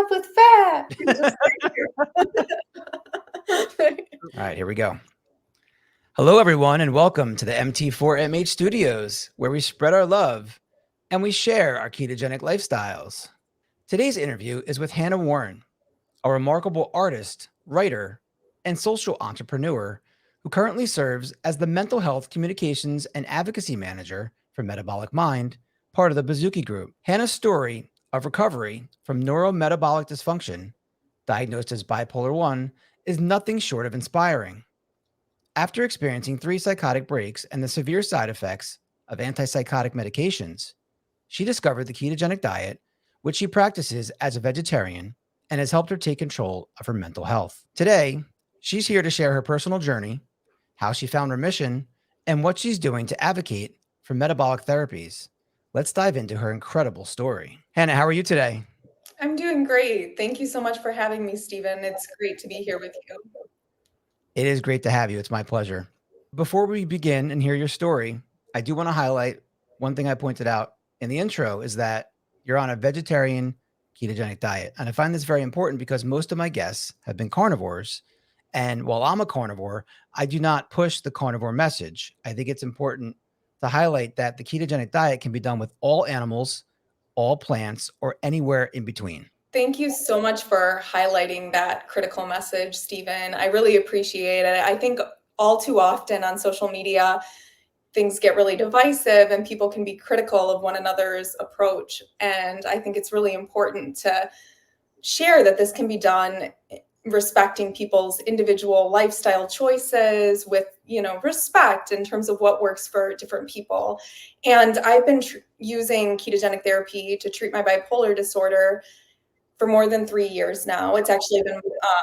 myself with fat. All right, here we go. Hello, everyone, and welcome to the MT4MH Studios, where we spread our love and we share our ketogenic lifestyles. Today's interview is with Hannah Warren, a remarkable artist, writer, and social entrepreneur who currently serves as the Mental Health Communications and Advocacy Manager for Metabolic Mind, part of the Baszucki Group. Hannah's story of recovery from neurometabolic dysfunction, diagnosed as bipolar 1, is nothing short of inspiring. After experiencing 3 psychotic breaks and the severe side effects of antipsychotic medications, she discovered the ketogenic diet, which she practices as a vegetarian and has helped her take control of her mental health. Today, she's here to share her personal journey, how she found remission, and what she's doing to advocate for metabolic therapies. Let's dive into her incredible story. Hannah, how are you today? I'm doing great. Thank you so much for having me, Stephen. It's great to be here with you. It is great to have you. It's my pleasure. Before we begin and hear your story, I do want to highlight one thing I pointed out in the intro is that you're on a vegetarian ketogenic diet. And I find this very important because most of my guests have been carnivores. And while I'm a carnivore, I do not push the carnivore message. I think it's important to highlight that the ketogenic diet can be done with all animals, all plants, or anywhere in between. Thank you so much for highlighting that critical message, Stephen. I really appreciate it. I think all too often on social media, things get really divisive and people can be critical of one another's approach. And I think it's really important to share that this can be done respecting people's individual lifestyle choices with, respect in terms of what works for different people. And I've been using ketogenic therapy to treat my bipolar disorder for more than 3 years now. It's actually been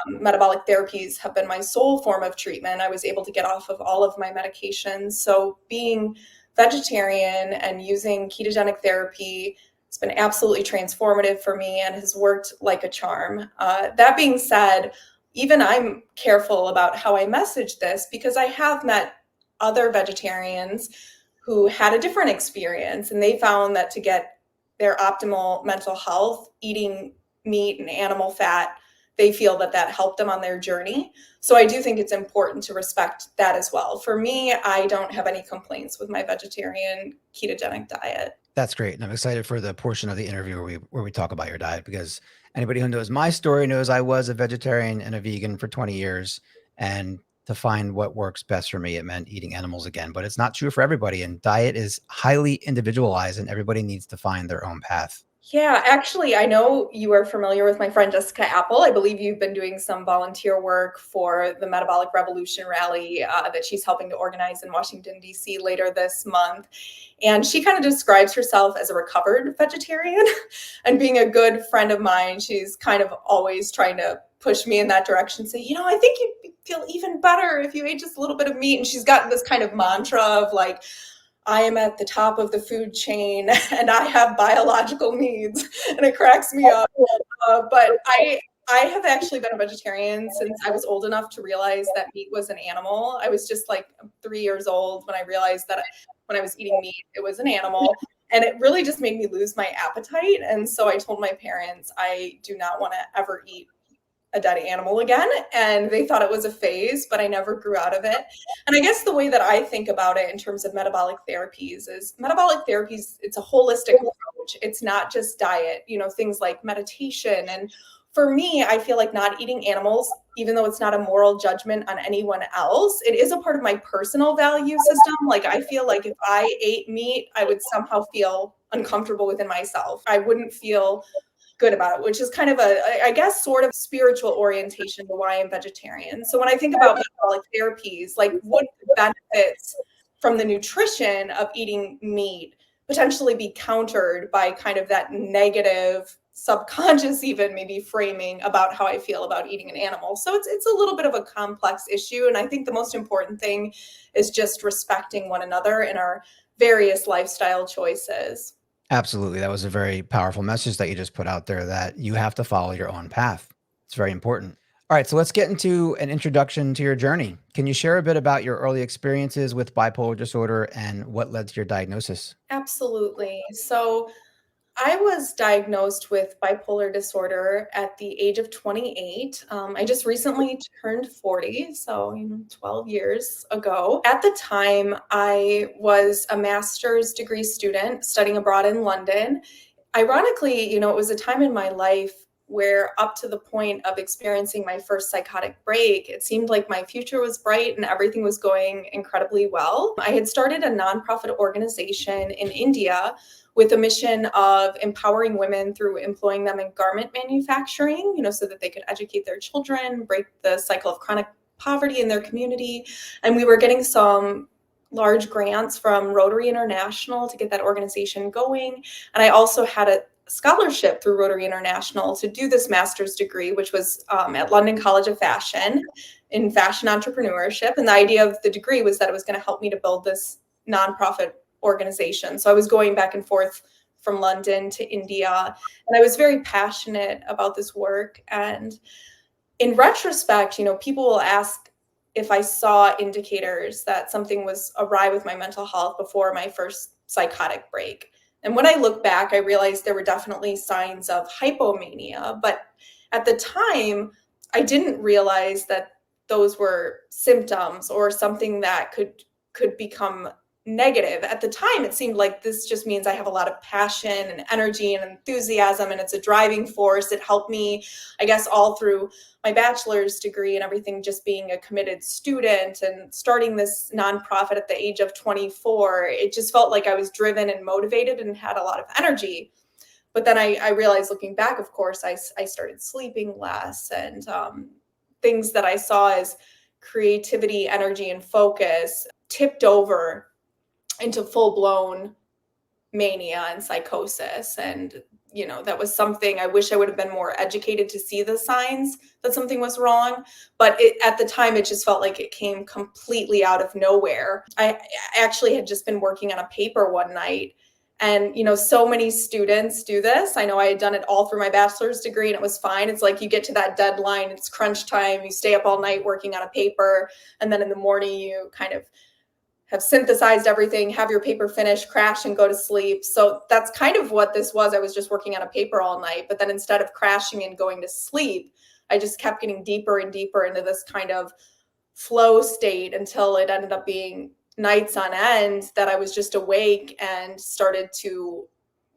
metabolic therapies have been my sole form of treatment. I was able to get off of all of my medications. So being vegetarian and using ketogenic therapy has been absolutely transformative for me and has worked like a charm. That being said, even I'm careful about how I message this because I have met other vegetarians who had a different experience, and they found that to get their optimal mental health, eating meat and animal fat, they feel that helped them on their journey. So I do think it's important to respect that as well. For me, I don't have any complaints with my vegetarian ketogenic diet. That's great. And I'm excited for the portion of the interview where we talk about your diet, because anybody who knows my story knows I was a vegetarian and a vegan for 20 years. And to find what works best for me, it meant eating animals again. But it's not true for everybody. And diet is highly individualized and everybody needs to find their own path. Yeah, actually, I know you are familiar with my friend Jessica Apple. I believe you've been doing some volunteer work for the Metabolic Revolution rally that she's helping to organize in Washington, D.C. later this month. And she kind of describes herself as a recovered vegetarian. And being a good friend of mine, she's kind of always trying to push me in that direction, say, I think you'd feel even better if you ate just a little bit of meat. And she's got this kind of mantra of like, I am at the top of the food chain and I have biological needs, and it cracks me up. But I have actually been a vegetarian since I was old enough to realize that meat was an animal. I was just like 3 years old when I realized that when I was eating meat, it was an animal. And it really just made me lose my appetite. And so I told my parents, I do not want to ever eat a dead animal again. And they thought it was a phase, but I never grew out of it. And I guess the way that I think about it in terms of metabolic therapies is it's a holistic approach. It's not just diet, things like meditation. And for me, I feel like not eating animals, even though it's not a moral judgment on anyone else, it is a part of my personal value system. Like I feel like if I ate meat, I would somehow feel uncomfortable within myself. I wouldn't feel good about it, which is kind of sort of spiritual orientation to why I'm vegetarian. So when I think about metabolic therapies, like what benefits from the nutrition of eating meat potentially be countered by kind of that negative subconscious, even maybe framing about how I feel about eating an animal. So it's a little bit of a complex issue. And I think the most important thing is just respecting one another in our various lifestyle choices. Absolutely. That was a very powerful message that you just put out there, that you have to follow your own path. It's very important. All right, so let's get into an introduction to your journey. Can you share a bit about your early experiences with bipolar disorder and what led to your diagnosis? Absolutely. So I was diagnosed with bipolar disorder at the age of 28. I just recently turned 40, so 12 years ago. At the time, I was a master's degree student studying abroad in London. Ironically, it was a time in my life where up to the point of experiencing my first psychotic break, it seemed like my future was bright and everything was going incredibly well. I had started a nonprofit organization in India with a mission of empowering women through employing them in garment manufacturing, so that they could educate their children, break the cycle of chronic poverty in their community. And we were getting some large grants from Rotary International to get that organization going. And I also had a scholarship through Rotary International to do this master's degree, which was at London College of Fashion in fashion entrepreneurship. And the idea of the degree was that it was going to help me to build this nonprofit organization. So I was going back and forth from London to India, and I was very passionate about this work. And in retrospect, people will ask if I saw indicators that something was awry with my mental health before my first psychotic break. And when I look back, I realized there were definitely signs of hypomania, but at the time, I didn't realize that those were symptoms or something that could become negative. At the time, it seemed like this just means I have a lot of passion and energy and enthusiasm, and it's a driving force. It helped me, I guess, all through my bachelor's degree and everything, just being a committed student and starting this nonprofit at the age of 24. It just felt like I was driven and motivated and had a lot of energy. But then I realized, looking back, of course, I started sleeping less, and things that I saw as creativity, energy, and focus tipped over into full-blown mania and psychosis. And that was something I wish I would have been more educated to see the signs that something was wrong. But at the time, it just felt like it came completely out of nowhere. I actually had just been working on a paper one night, and so many students do this. I know I had done it all through my bachelor's degree, and it was fine. It's like you get to that deadline, it's crunch time, you stay up all night working on a paper, and then in the morning you kind of have synthesized everything, have your paper finished, crash, and go to sleep. So that's kind of what this was. I was just working on a paper all night, but then instead of crashing and going to sleep, I just kept getting deeper and deeper into this kind of flow state until it ended up being nights on end that I was just awake and started to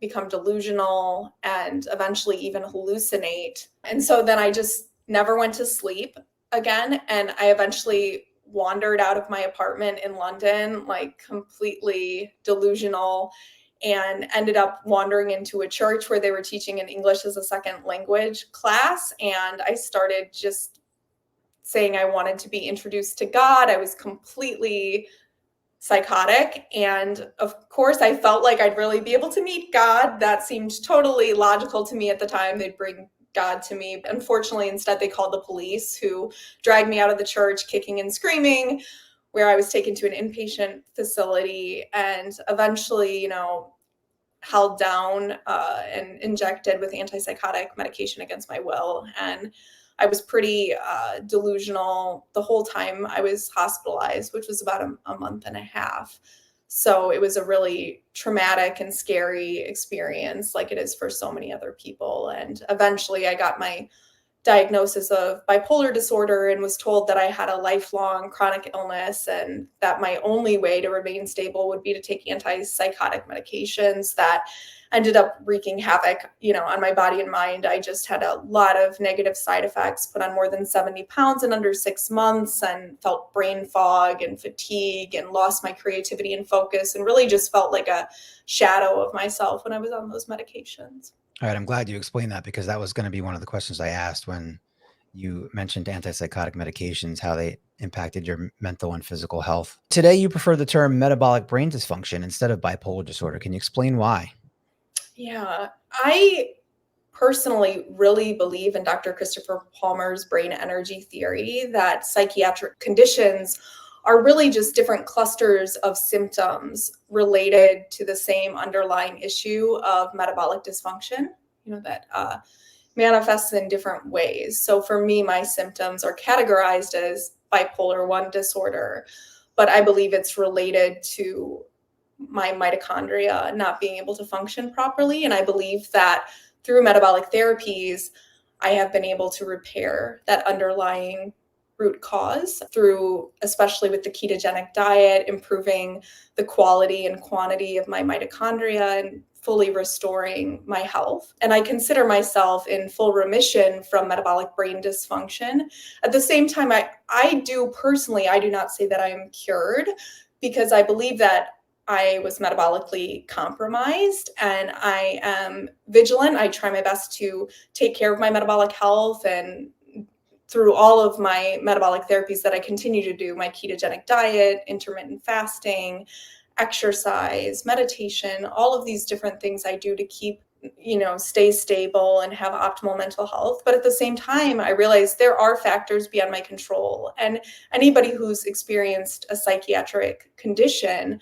become delusional and eventually even hallucinate. And so then I just never went to sleep again. And I eventually wandered out of my apartment in London, like completely delusional, and ended up wandering into a church where they were teaching an English as a second language class. And I started just saying I wanted to be introduced to God. I was completely psychotic. And of course, I felt like I'd really be able to meet God. That seemed totally logical to me at the time. They'd bring God to me. Unfortunately, instead, they called the police, who dragged me out of the church kicking and screaming, where I was taken to an inpatient facility and eventually, held down and injected with antipsychotic medication against my will. And I was pretty delusional the whole time I was hospitalized, which was about a month and a half. So it was a really traumatic and scary experience, like it is for so many other people. And eventually I got my diagnosis of bipolar disorder and was told that I had a lifelong chronic illness and that my only way to remain stable would be to take antipsychotic medications that ended up wreaking havoc, on my body and mind. I just had a lot of negative side effects, put on more than 70 pounds in under 6 months, and felt brain fog and fatigue and lost my creativity and focus, and really just felt like a shadow of myself when I was on those medications. All right. I'm glad you explained that, because that was going to be one of the questions I asked when you mentioned antipsychotic medications, how they impacted your mental and physical health. Today, you prefer the term metabolic brain dysfunction instead of bipolar disorder. Can you explain why? Yeah, I personally really believe in Dr. Christopher Palmer's brain energy theory that psychiatric conditions are really just different clusters of symptoms related to the same underlying issue of metabolic dysfunction, that manifests in different ways. So for me, my symptoms are categorized as bipolar 1 disorder, but I believe it's related to my mitochondria not being able to function properly. And I believe that through metabolic therapies, I have been able to repair that underlying root cause through, especially with the ketogenic diet, improving the quality and quantity of my mitochondria and fully restoring my health. And I consider myself in full remission from metabolic brain dysfunction. At the same time, I do not say that I am cured, because I believe that I was metabolically compromised and I am vigilant. I try my best to take care of my metabolic health, and through all of my metabolic therapies that I continue to do, my ketogenic diet, intermittent fasting, exercise, meditation, all of these different things I do to keep, stay stable and have optimal mental health. But at the same time, I realize there are factors beyond my control. And anybody who's experienced a psychiatric condition,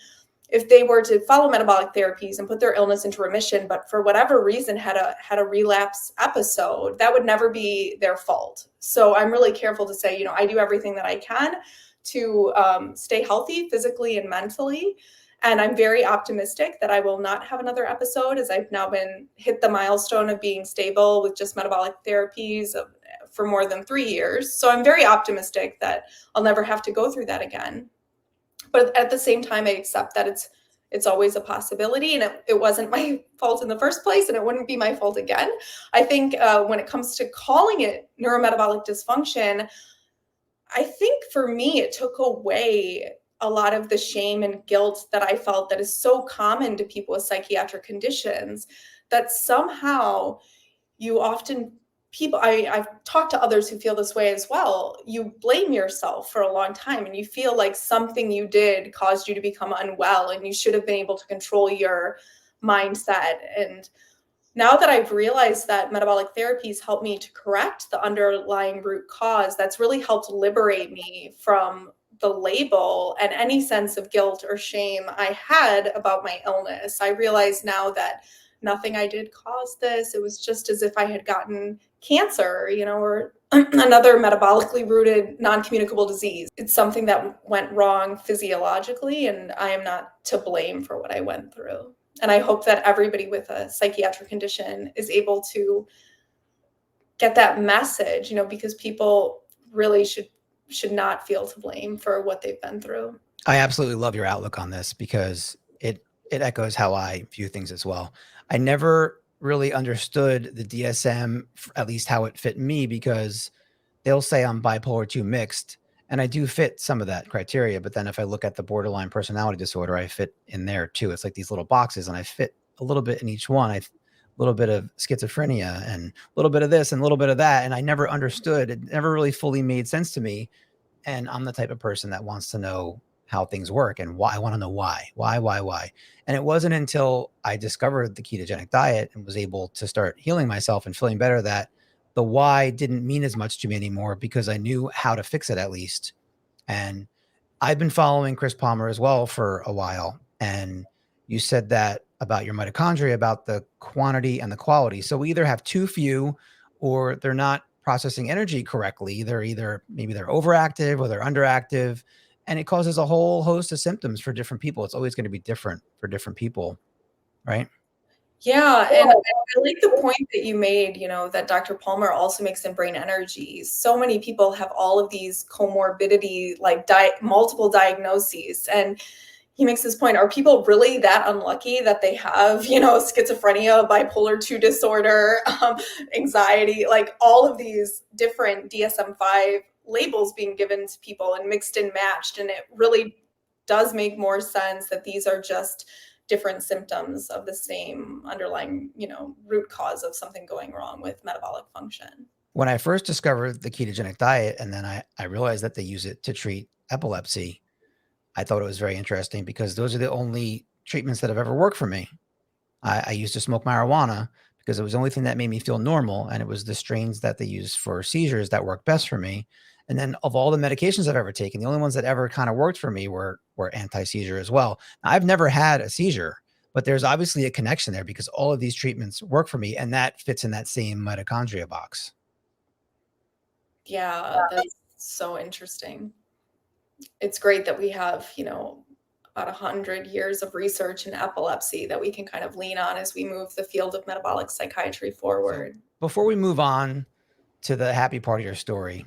if they were to follow metabolic therapies and put their illness into remission, but for whatever reason had a relapse episode, that would never be their fault. So I'm really careful to say, I do everything that I can to stay healthy physically and mentally. And I'm very optimistic that I will not have another episode, as I've now hit the milestone of being stable with just metabolic therapies for more than 3 years. So I'm very optimistic that I'll never have to go through that again. But at the same time, I accept that it's always a possibility, and it wasn't my fault in the first place, and it wouldn't be my fault again. I think when it comes to calling it neurometabolic dysfunction, I think for me, it took away a lot of the shame and guilt that I felt that is so common to people with psychiatric conditions, that somehow you often I've talked to others who feel this way as well. You blame yourself for a long time, and you feel like something you did caused you to become unwell, and you should have been able to control your mindset. And now that I've realized that metabolic therapies help me to correct the underlying root cause, that's really helped liberate me from the label and any sense of guilt or shame I had about my illness. I realize now that nothing I did caused this. It was just as if I had gotten cancer, or another metabolically rooted non-communicable disease. It's something that went wrong physiologically, and I am not to blame for what I went through. And I hope that everybody with a psychiatric condition is able to get that message, because people really should not feel to blame for what they've been through. I absolutely love your outlook on this, because it echoes how I view things as well. I never really understood the DSM, at least how it fit me, because they'll say I'm bipolar 2 mixed, and I do fit some of that criteria. But then if I look at the borderline personality disorder, I fit in there too. It's like these little boxes, and I fit a little bit in each one. A little bit of schizophrenia and a little bit of this and a little bit of that. And I never understood. It never really fully made sense to me. And I'm the type of person that wants to know how things work and why. I want to know why. And it wasn't until I discovered the ketogenic diet and was able to start healing myself and feeling better that the why didn't mean as much to me anymore, because I knew how to fix it at least. And I've been following Chris Palmer as well for a while. And you said that about your mitochondria, about the quantity and the quality. So we either have too few, or they're not processing energy correctly. Maybe they're overactive or they're underactive, and it causes a whole host of symptoms for different people. It's always going to be different for different people, right? Yeah, and I like the point that you made, that Dr. Palmer also makes in Brain Energy. So many people have all of these comorbidity, like multiple diagnoses. And he makes this point, are people really that unlucky that they have, schizophrenia, bipolar 2 disorder, anxiety, like all of these different DSM-5 labels being given to people and mixed and matched? And it really does make more sense that these are just different symptoms of the same underlying, root cause of something going wrong with metabolic function. When I first discovered the ketogenic diet, and then I realized that they use it to treat epilepsy, I thought it was very interesting, because those are the only treatments that have ever worked for me. I used to smoke marijuana because it was the only thing that made me feel normal. And it was the strains that they use for seizures that worked best for me. And then of all the medications I've ever taken, the only ones that ever kind of worked for me were anti-seizure as well. Now, I've never had a seizure, but there's obviously a connection there, because all of these treatments work for me, and that fits in that same mitochondria box. Yeah, that's so interesting. It's great that we have, about 100 years of research in epilepsy that we can kind of lean on as we move the field of metabolic psychiatry forward. So before we move on to the happy part of your story,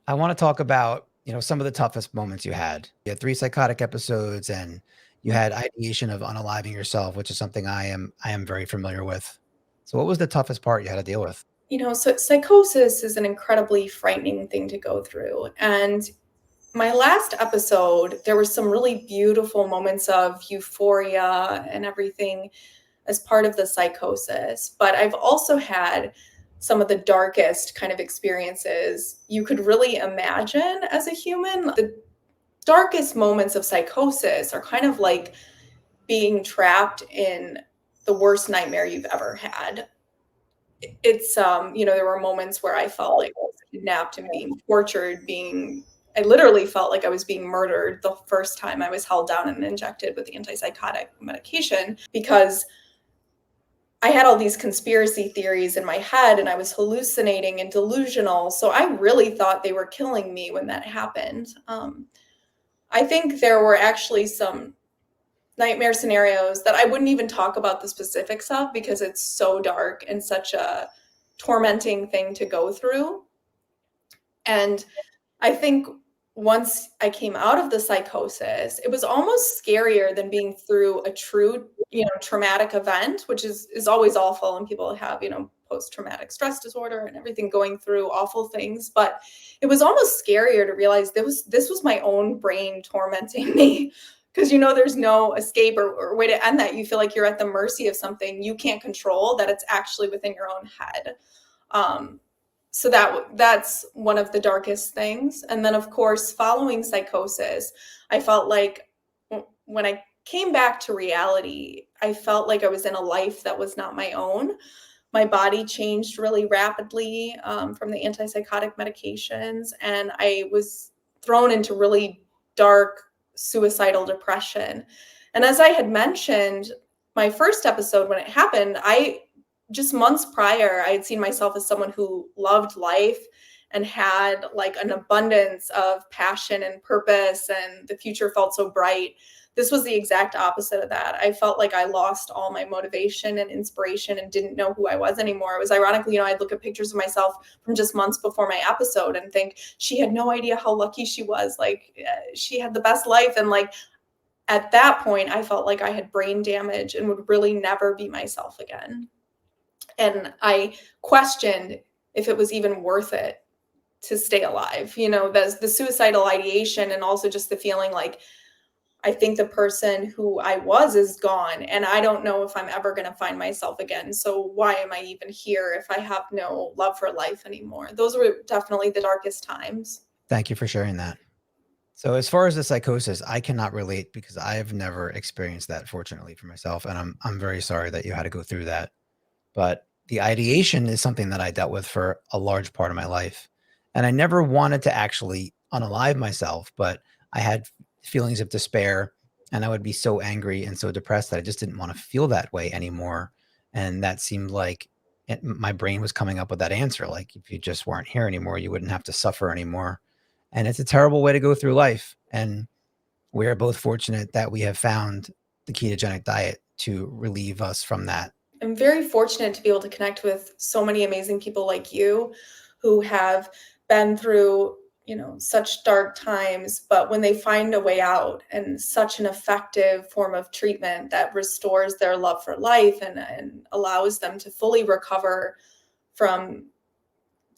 I want to talk about, some of the toughest moments you had. You had 3 psychotic episodes and you had ideation of unaliving yourself, which is something I am very familiar with. So what was the toughest part you had to deal with? So psychosis is an incredibly frightening thing to go through. And my last episode, there were some really beautiful moments of euphoria and everything as part of the psychosis. But I've also had some of the darkest kind of experiences you could really imagine as a human. The darkest moments of psychosis are kind of like being trapped in the worst nightmare you've ever had. It's there were moments where I felt like I was kidnapped and being tortured, I literally felt like I was being murdered the first time I was held down and injected with antipsychotic medication, because I had all these conspiracy theories in my head and I was hallucinating and delusional. So I really thought they were killing me when that happened. I think there were actually some nightmare scenarios that I wouldn't even talk about the specifics of because it's so dark and such a tormenting thing to go through. And I think once I came out of the psychosis, it was almost scarier than being through a true, traumatic event, which is always awful. And people have, post-traumatic stress disorder and everything, going through awful things. But it was almost scarier to realize this was my own brain tormenting me. Because, there's no escape or way to end that. You feel like you're at the mercy of something you can't control, that it's actually within your own head. So that's one of the darkest things. And then, of course, following psychosis, I felt like when I came back to reality, I felt like I was in a life that was not my own. My body changed really rapidly from the antipsychotic medications, and I was thrown into really dark suicidal depression. And as I had mentioned, my first episode, when it happened, just months prior, I had seen myself as someone who loved life and had like an abundance of passion and purpose, and the future felt so bright. This was the exact opposite of that. I felt like I lost all my motivation and inspiration and didn't know who I was anymore. It was ironically, I'd look at pictures of myself from just months before my episode and think she had no idea how lucky she was. Like she had the best life. And like at that point, I felt like I had brain damage and would really never be myself again. And I questioned if it was even worth it to stay alive. The suicidal ideation, and also just the feeling like, I think the person who I was is gone, and I don't know if I'm ever going to find myself again. So why am I even here if I have no love for life anymore? Those were definitely the darkest times. Thank you for sharing that. So as far as the psychosis, I cannot relate because I have never experienced that, fortunately, for myself. And I'm very sorry that you had to go through that. But the ideation is something that I dealt with for a large part of my life. And I never wanted to actually unalive myself, but I had feelings of despair, and I would be so angry and so depressed that I just didn't want to feel that way anymore. And that seemed like my brain was coming up with that answer. Like, if you just weren't here anymore, you wouldn't have to suffer anymore. And it's a terrible way to go through life. And we are both fortunate that we have found the ketogenic diet to relieve us from that. I'm very fortunate to be able to connect with so many amazing people like you who have been through such dark times, but when they find a way out and such an effective form of treatment that restores their love for life and allows them to fully recover from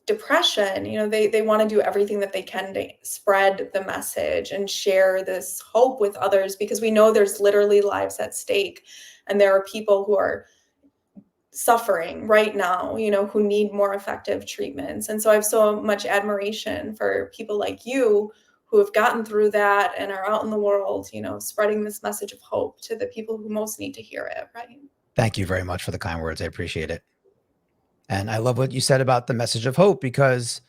depression, they want to do everything that they can to spread the message and share this hope with others, because we know there's literally lives at stake, and there are people who are suffering right now, who need more effective treatments. And so I have so much admiration for people like you who have gotten through that and are out in the world, spreading this message of hope to the people who most need to hear it. Right. Thank you very much for the kind words. I appreciate it. And I love what you said about the message of hope, because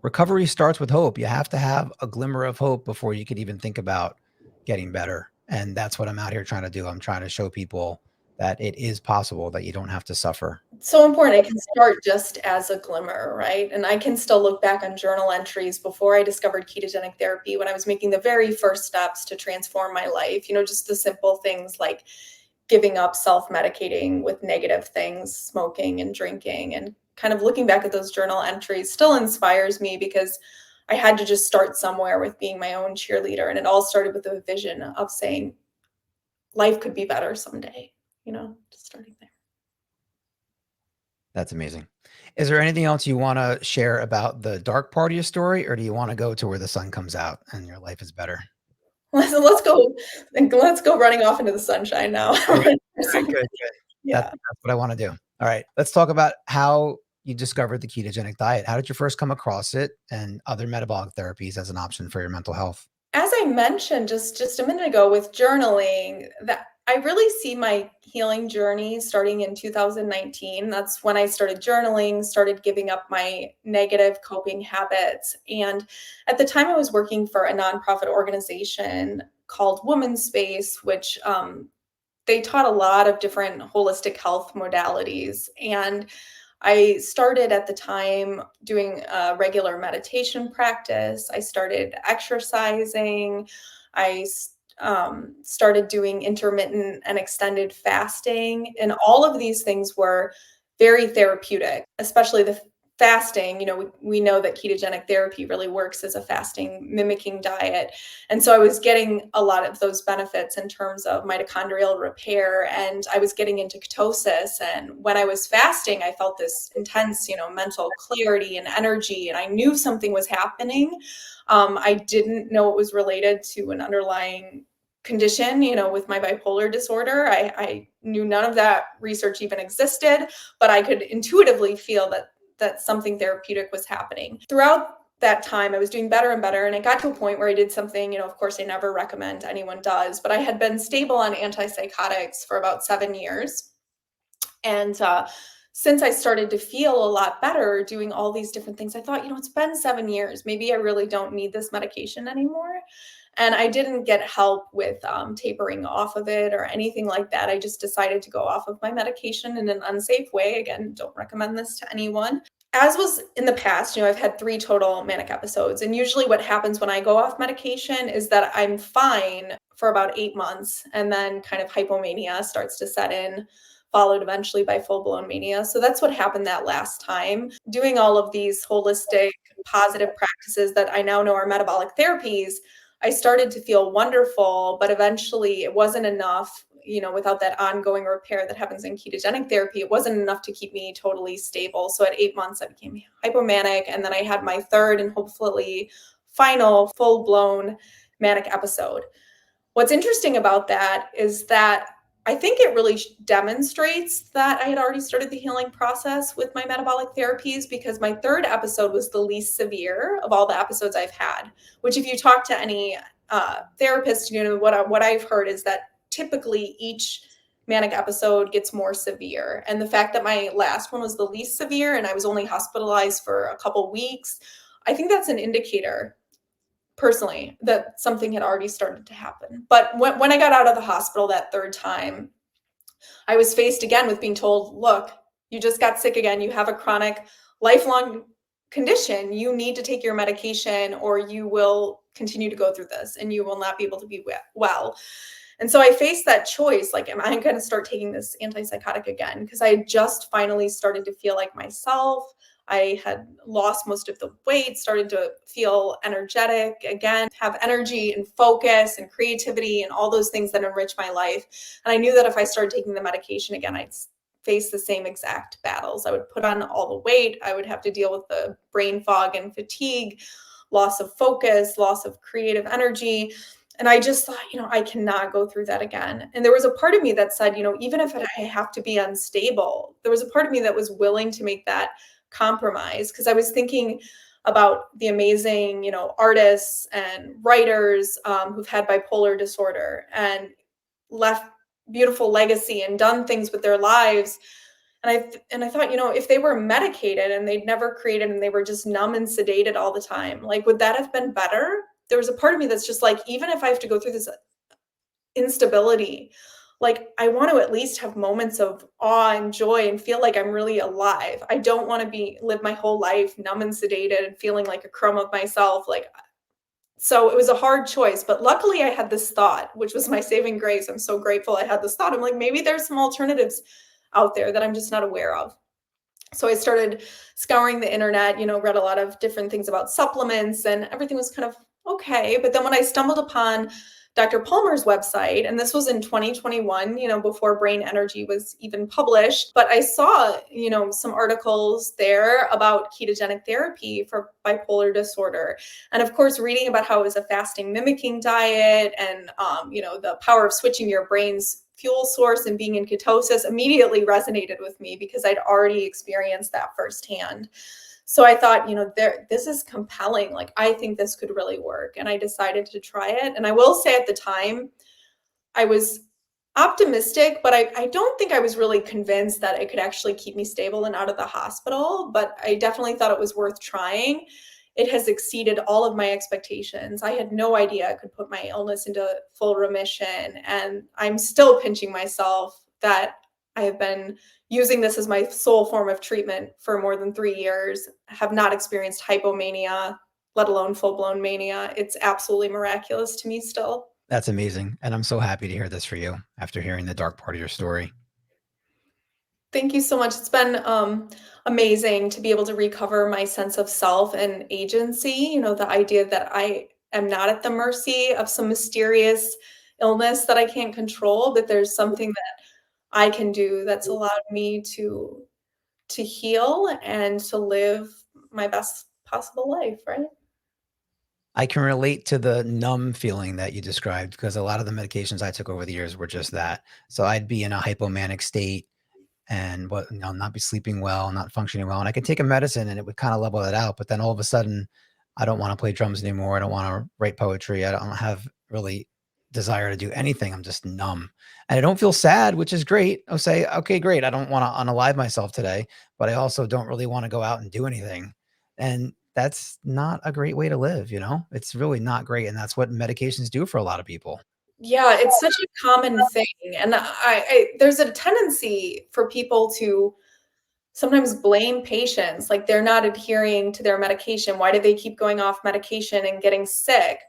recovery starts with hope. You have to have a glimmer of hope before you could even think about getting better. And that's what I'm out here trying to do. I'm trying to show people that it is possible, that you don't have to suffer. It's so important. It can start just as a glimmer, right? And I can still look back on journal entries before I discovered ketogenic therapy, when I was making the very first steps to transform my life, just the simple things like giving up self-medicating with negative things, smoking and drinking, and kind of looking back at those journal entries still inspires me, because I had to just start somewhere with being my own cheerleader. And it all started with a vision of saying life could be better someday, just starting there. That's amazing. Is there anything else you want to share about the dark part of your story, or do you want to go to where the sun comes out and your life is better? Let's go running off into the sunshine now. All right, good. Yeah. That's what I want to do. All right, let's talk about how you discovered the ketogenic diet. How did you first come across it and other metabolic therapies as an option for your mental health? As I mentioned just a minute ago with journaling, that I really see my healing journey starting in 2019. That's when I started journaling, started giving up my negative coping habits. And at the time, I was working for a nonprofit organization called Women's Space, which they taught a lot of different holistic health modalities. And I started at the time doing a regular meditation practice. I started exercising. I started doing intermittent and extended fasting. And all of these things were very therapeutic, especially the fasting. We know that ketogenic therapy really works as a fasting mimicking diet. And so I was getting a lot of those benefits in terms of mitochondrial repair, and I was getting into ketosis. And when I was fasting, I felt this intense, mental clarity and energy, and I knew something was happening. I didn't know it was related to an underlying condition, with my bipolar disorder. I knew none of that research even existed, but I could intuitively feel that something therapeutic was happening. Throughout that time, I was doing better and better. And it got to a point where I did something, of course, I never recommend anyone does, but I had been stable on antipsychotics for about 7 years. And since I started to feel a lot better doing all these different things, I thought, it's been 7 years. Maybe I really don't need this medication anymore. And I didn't get help with tapering off of it or anything like that. I just decided to go off of my medication in an unsafe way. Again, don't recommend this to anyone. As was in the past, I've had 3 total manic episodes. And usually what happens when I go off medication is that I'm fine for about 8 months. And then kind of hypomania starts to set in, followed eventually by full-blown mania. So that's what happened that last time. Doing all of these holistic, positive practices that I now know are metabolic therapies, I started to feel wonderful, but eventually it wasn't enough, without that ongoing repair that happens in ketogenic therapy. It wasn't enough to keep me totally stable. So at 8 months, I became hypomanic. And then I had my third and hopefully final full-blown manic episode. What's interesting about that is that I think it really demonstrates that I had already started the healing process with my metabolic therapies, because my third episode was the least severe of all the episodes I've had, which if you talk to any therapist, what I've heard is that typically each manic episode gets more severe. And the fact that my last one was the least severe and I was only hospitalized for a couple weeks, I think that's an indicator personally that something had already started to happen. But when I got out of the hospital that third time, I was faced again with being told, look, you just got sick again. You have a chronic lifelong condition. You need to take your medication or you will continue to go through this and you will not be able to be well. And so I faced that choice. Like, am I going to start taking this antipsychotic again? Because I had just finally started to feel like myself. I had lost most of the weight, started to feel energetic again, have energy and focus and creativity and all those things that enrich my life. And I knew that if I started taking the medication again, I'd face the same exact battles. I would put on all the weight. I would have to deal with the brain fog and fatigue, loss of focus, loss of creative energy. And I just thought, I cannot go through that again. And there was a part of me that said, even if I have to be unstable, there was a part of me that was willing to make that compromise, because I was thinking about the amazing, artists and writers who've had bipolar disorder and left beautiful legacy and done things with their lives. And I thought, if they were medicated and they'd never created and they were just numb and sedated all the time, like, would that have been better? There was a part of me that's just like, even if I have to go through this instability, like, I want to at least have moments of awe and joy and feel like I'm really alive. I don't want to live my whole life numb and sedated and feeling like a crumb of myself. Like, so it was a hard choice, but luckily I had this thought, which was my saving grace. I'm so grateful I had this thought. I'm like, maybe there's some alternatives out there that I'm just not aware of. So I started scouring the internet, read a lot of different things about supplements, and everything was kind of okay. But then when I stumbled upon Dr. Palmer's website, and this was in 2021, before Brain Energy was even published, but I saw, some articles there about ketogenic therapy for bipolar disorder. And of course, reading about how it was a fasting mimicking diet and, the power of switching your brain's fuel source and being in ketosis immediately resonated with me because I'd already experienced that firsthand. So I thought, this is compelling. Like, I think this could really work. And I decided to try it. And I will say at the time, I was optimistic, but I don't think I was really convinced that it could actually keep me stable and out of the hospital. But I definitely thought it was worth trying. It has exceeded all of my expectations. I had no idea I could put my illness into full remission. And I'm still pinching myself that I have been using this as my sole form of treatment for more than 3 years, have not experienced hypomania, let alone full-blown mania. It's absolutely miraculous to me still. That's amazing. And I'm so happy to hear this for you after hearing the dark part of your story. Thank you so much. It's been amazing to be able to recover my sense of self and agency. The idea that I am not at the mercy of some mysterious illness that I can't control, but there's something that I can do that's allowed me to heal and to live my best possible life, right? I can relate to the numb feeling that you described because a lot of the medications I took over the years were just that. So I'd be in a hypomanic state and not be sleeping well, not functioning well. And I could take a medicine and it would kind of level it out. But then all of a sudden, I don't want to play drums anymore. I don't want to write poetry. I don't have really desire to do anything. I'm just numb. And I don't feel sad, which is great. I'll say, okay, great. I don't want to unalive myself today, but I also don't really want to go out and do anything. And that's not a great way to live, It's really not great. And that's what medications do for a lot of people. Yeah, it's such a common thing. And there's a tendency for people to sometimes blame patients, like they're not adhering to their medication. Why do they keep going off medication and getting sick?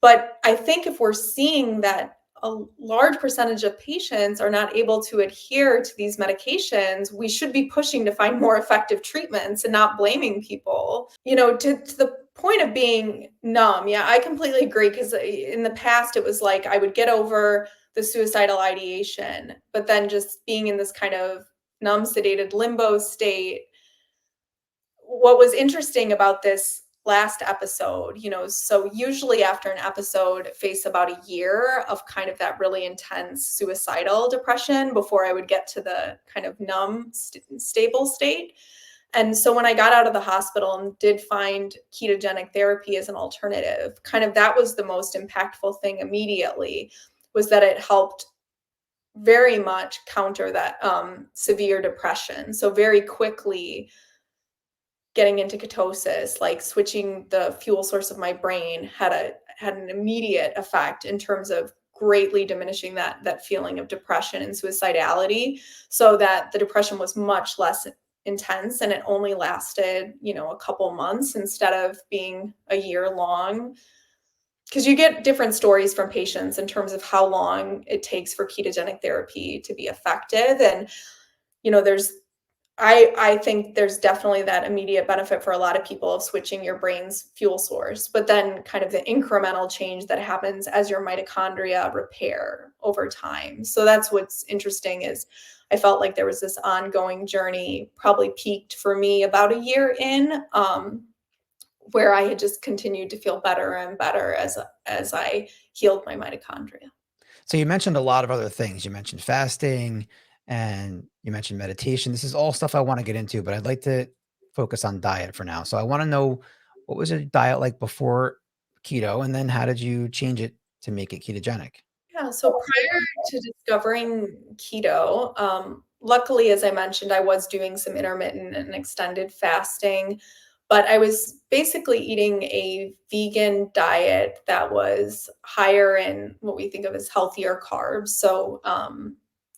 But I think if we're seeing that a large percentage of patients are not able to adhere to these medications, we should be pushing to find more effective treatments and not blaming people. To the point of being numb, yeah, I completely agree, because in the past it was like I would get over the suicidal ideation, but then just being in this kind of numb, sedated limbo state. What was interesting about this last episode, so usually after an episode, face about a year of kind of that really intense suicidal depression before I would get to the kind of numb, stable state. And so when I got out of the hospital and did find ketogenic therapy as an alternative, kind of that was the most impactful thing immediately, was that it helped very much counter that severe depression. So very quickly getting into ketosis, like switching the fuel source of my brain, had an immediate effect in terms of greatly diminishing that feeling of depression and suicidality, so that the depression was much less intense and it only lasted, a couple months instead of being a year long. Because you get different stories from patients in terms of how long it takes for ketogenic therapy to be effective. And, there's I think there's definitely that immediate benefit for a lot of people of switching your brain's fuel source, but then kind of the incremental change that happens as your mitochondria repair over time. So that's what's interesting, is I felt like there was this ongoing journey, probably peaked for me about a year in, where I had just continued to feel better and better as I healed my mitochondria. So you mentioned a lot of other things. You mentioned fasting and you mentioned meditation. This is all stuff I want to get into, but I'd like to focus on diet for now. So I want to know, what was your diet like before keto, and then how did you change it to make it ketogenic? Yeah, so prior to discovering keto, luckily, as I mentioned, I was doing some intermittent and extended fasting. But I was basically eating a vegan diet that was higher in what we think of as healthier carbs. So,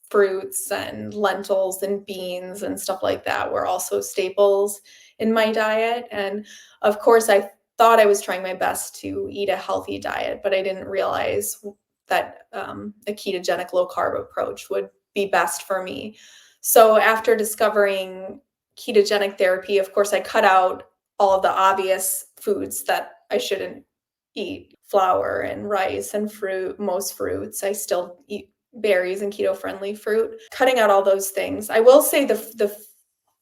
fruits and lentils and beans and stuff like that were also staples in my diet. And of course, I thought I was trying my best to eat a healthy diet, but I didn't realize that a ketogenic low carb approach would be best for me. So after discovering ketogenic therapy, of course, I cut out all of the obvious foods that I shouldn't eat: flour and rice and fruit, most fruits. I still eat berries and keto friendly fruit, cutting out all those things. I will say the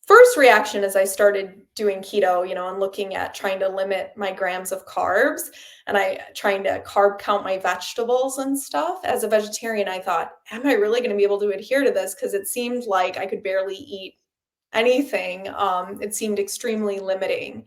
first reaction as I started doing keto, and looking at trying to limit my grams of carbs, and I trying to carb count my vegetables and stuff. As a vegetarian, I thought, am I really going to be able to adhere to this? Because it seemed like I could barely eat anything. It seemed extremely limiting.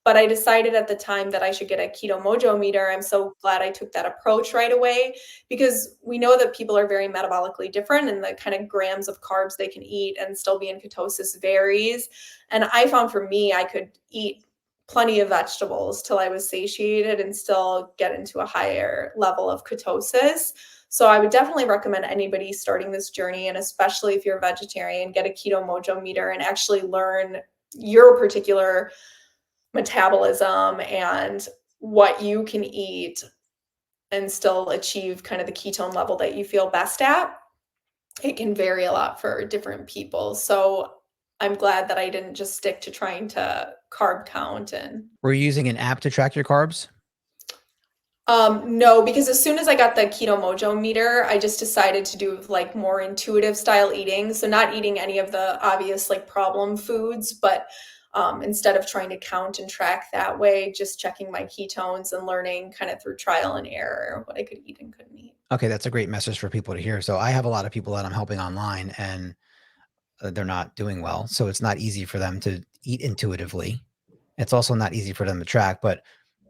But I decided at the time that I should get a keto mojo meter. I'm so glad I took that approach right away, because we know that people are very metabolically different, and the kind of grams of carbs they can eat and still be in ketosis varies. And I found for me, I could eat plenty of vegetables till I was satiated and still get into a higher level of ketosis. So I would definitely recommend anybody starting this journey, and especially if you're a vegetarian, get a keto mojo meter and actually learn your particular metabolism and what you can eat and still achieve kind of the ketone level that you feel best at. It can vary a lot for different people. So I'm glad that I didn't just stick to trying to carb count. And Were you using an app to track your carbs? no, because as soon as I got the keto mojo meter, I just decided to do like more intuitive style eating. So not eating any of the obvious like problem foods, but instead of trying to count and track that way, just checking my ketones and learning kind of through trial and error what I could eat and couldn't eat. Okay, that's a great message for people to hear. So I have a lot of people that I'm helping online, and they're not doing well. So it's not easy for them to eat intuitively. It's also not easy for them to track. But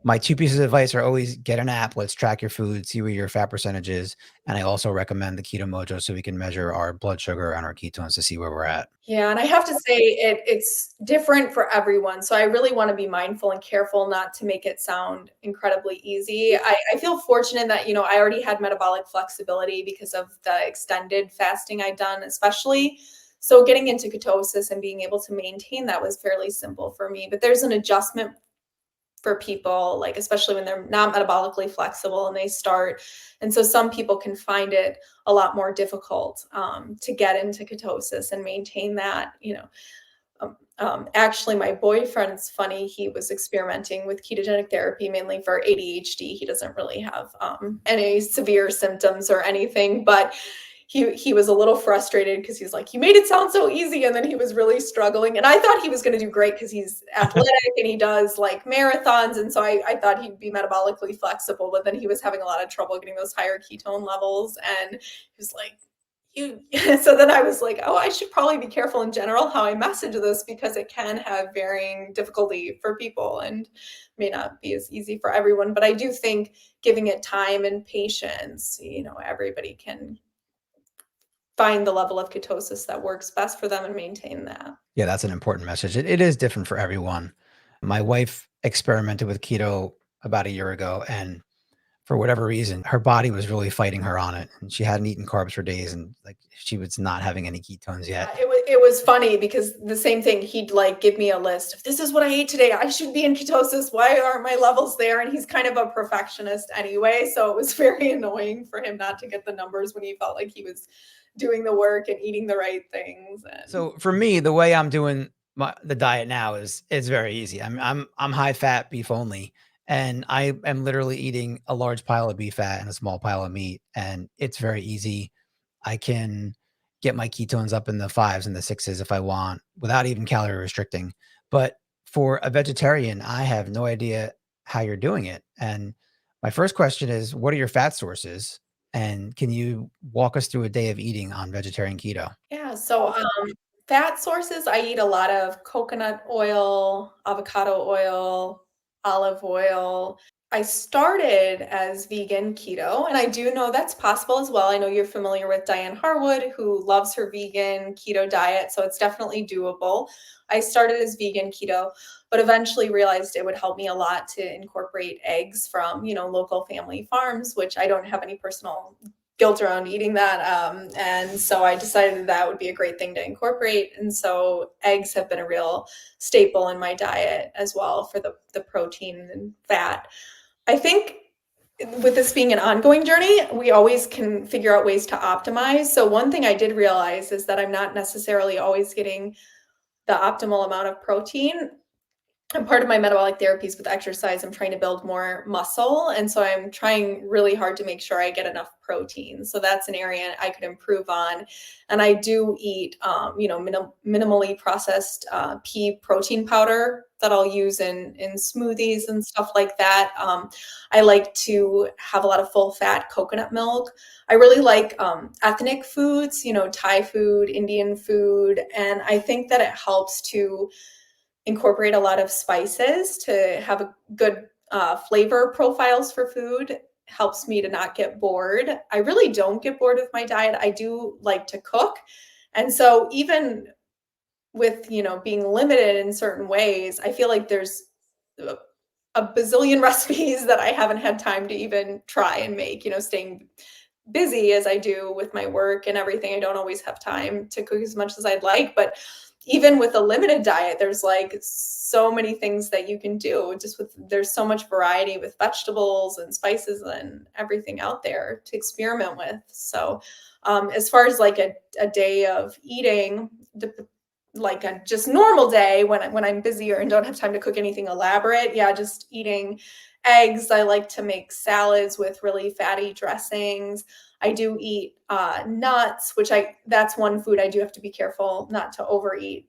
my two pieces of advice are always get an app. Let's track your food, see where your fat percentage is. And I also recommend the Keto Mojo so we can measure our blood sugar and our ketones to see where we're at. Yeah, and I have to say it's different for everyone. So I really want to be mindful and careful not to make it sound incredibly easy. I feel fortunate that, I already had metabolic flexibility because of the extended fasting I'd done, especially. So getting into ketosis and being able to maintain that was fairly simple for me. But there's an adjustment for people, like especially when they're not metabolically flexible and they start. And so some people can find it a lot more difficult to get into ketosis and maintain that. Actually, my boyfriend's funny. He was experimenting with ketogenic therapy mainly for ADHD. He doesn't really have any severe symptoms or anything, but he was a little frustrated because he's like, you made it sound so easy, and then he was really struggling. And I thought he was going to do great because he's athletic and he does like marathons, and so I thought he'd be metabolically flexible, but then he was having a lot of trouble getting those higher ketone levels, and he was like, you so then I was like, oh, I should probably be careful in general how I message this, because it can have varying difficulty for people and may not be as easy for everyone. But I do think giving it time and patience, everybody can find the level of ketosis that works best for them and maintain that. Yeah, that's an important message. It is different for everyone. My wife experimented with keto about a year ago, and for whatever reason, her body was really fighting her on it, and she hadn't eaten carbs for days, and like she was not having any ketones yet. It was funny because the same thing, he'd like give me a list of, this is what I ate today, I should be in ketosis, why aren't my levels there? And he's kind of a perfectionist anyway, so it was very annoying for him not to get the numbers when he felt like he was doing the work and eating the right things. And So for me, the way I'm doing the diet now is it's very easy. I'm high fat beef only, and I am literally eating a large pile of beef fat and a small pile of meat, and it's very easy. I can get my ketones up in the fives and the sixes if I want without even calorie restricting. But for a vegetarian, I have no idea how you're doing it. And my first question is, what are your fat sources? And can you walk us through a day of eating on vegetarian keto? yeah, so fat sources, I eat a lot of coconut oil, avocado oil, olive oil. I started as vegan keto, and I do know that's possible as well. I know you're familiar with Diane Harwood, who loves her vegan keto diet, so it's definitely doable. I started as vegan keto, but eventually realized it would help me a lot to incorporate eggs from, local family farms, which I don't have any personal guilt around eating that. And so I decided that would be a great thing to incorporate. And so eggs have been a real staple in my diet as well for the protein and fat. I think with this being an ongoing journey, we always can figure out ways to optimize. So one thing I did realize is that I'm not necessarily always getting the optimal amount of protein. And part of my metabolic therapies with exercise, I'm trying to build more muscle. And so I'm trying really hard to make sure I get enough protein. So that's an area I could improve on. And I do eat, minimally processed pea protein powder that I'll use in smoothies and stuff like that. I like to have a lot of full fat coconut milk. I really like ethnic foods, Thai food, Indian food. And I think that it helps to incorporate a lot of spices to have a good flavor profiles for food. Helps me to not get bored. I really don't get bored with my diet. I do like to cook. And so even with, being limited in certain ways, I feel like there's a bazillion recipes that I haven't had time to even try and make, staying busy as I do with my work and everything. I don't always have time to cook as much as I'd like, but even with a limited diet, there's like so many things that you can do there's so much variety with vegetables and spices and everything out there to experiment with. So as far as like a day of eating, like a just normal day when I'm busier and don't have time to cook anything elaborate, just eating eggs. I like to make salads with really fatty dressings. I do eat nuts, that's one food I do have to be careful not to overeat,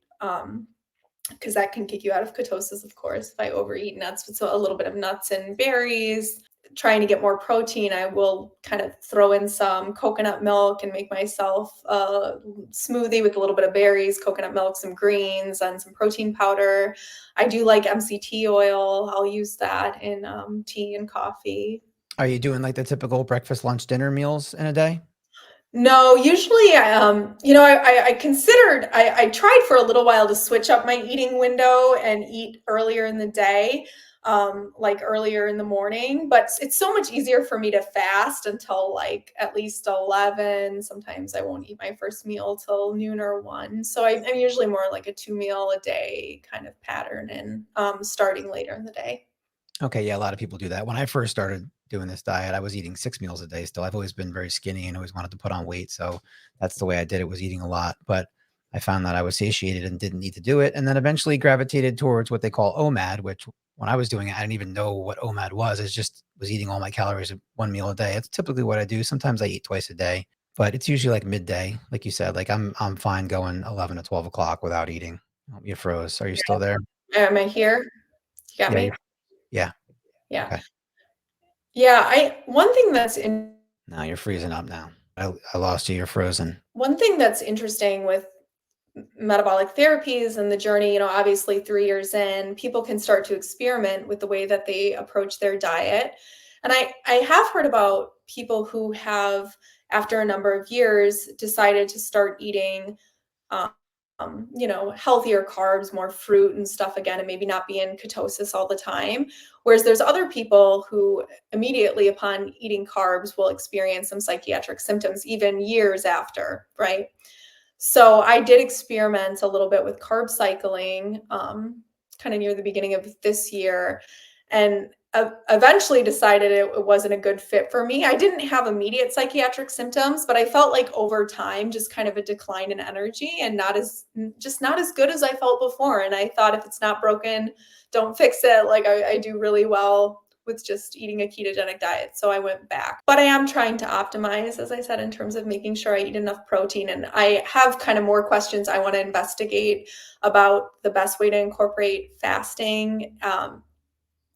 because that can kick you out of ketosis, of course, if I overeat nuts. So a little bit of nuts and berries. Trying to get more protein, I will kind of throw in some coconut milk and make myself a smoothie with a little bit of berries, coconut milk, some greens, and some protein powder. I do like MCT oil. I'll use that in tea and coffee. Are you doing like the typical breakfast, lunch, dinner meals in a day? No, usually, I considered, I tried for a little while to switch up my eating window and eat earlier in the day, like earlier in the morning, but it's so much easier for me to fast until like at least 11. Sometimes I won't eat my first meal till noon or 1. So I'm usually more like a 2 meal a day kind of pattern and starting later in the day. Okay, yeah, a lot of people do that. When I first started doing this diet, I was eating 6 meals a day still. I've always been very skinny and always wanted to put on weight, so that's the way I did it, was eating a lot, but I found that I was satiated and didn't need to do it, and then eventually gravitated towards what they call OMAD, which when I was doing it, I didn't even know what OMAD was. It just was eating all my calories at 1 meal a day. It's typically what I do. Sometimes I eat twice a day, but it's usually like midday, like you said. Like I'm fine going 11 to 12 o'clock without eating. Oh, you froze. Are you still there? Am I here? You got Yeah, me? yeah. Yeah. Okay. Yeah. Now you're freezing up now. I lost you. You're frozen. One thing that's interesting with metabolic therapies and the journey, obviously 3 years in, people can start to experiment with the way that they approach their diet. And I have heard about people who have, after a number of years, decided to start eating healthier carbs, more fruit and stuff again, and maybe not be in ketosis all the time. Whereas there's other people who immediately upon eating carbs will experience some psychiatric symptoms even years after, right? So I did experiment a little bit with carb cycling, kind of near the beginning of this year, and eventually decided it wasn't a good fit for me. I didn't have immediate psychiatric symptoms, but I felt like over time, just kind of a decline in energy and not as good as I felt before. And I thought, if it's not broken, don't fix it. Like I do really well with just eating a ketogenic diet. So I went back, but I am trying to optimize, as I said, in terms of making sure I eat enough protein. And I have kind of more questions I want to investigate about the best way to incorporate fasting,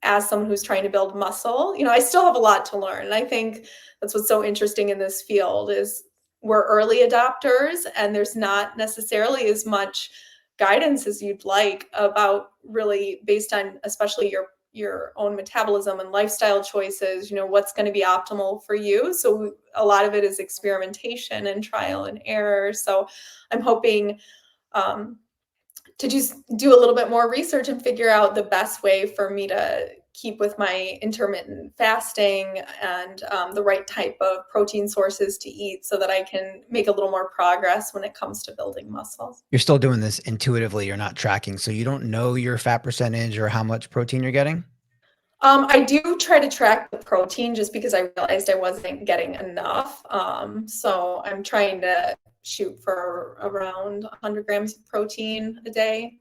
as someone who's trying to build muscle. I still have a lot to learn. And I think that's what's so interesting in this field is we're early adopters and there's not necessarily as much guidance as you'd like about, really based on especially your your own metabolism and lifestyle choices, what's going to be optimal for you. So a lot of it is experimentation and trial and error. So I'm hoping to just do a little bit more research and figure out the best way for me to keep with my intermittent fasting and the right type of protein sources to eat so that I can make a little more progress when it comes to building muscles. You're still doing this intuitively. You're not tracking. So you don't know your fat percentage or how much protein you're getting? I do try to track the protein just because I realized I wasn't getting enough. So I'm trying to shoot for around 100 grams of protein a day.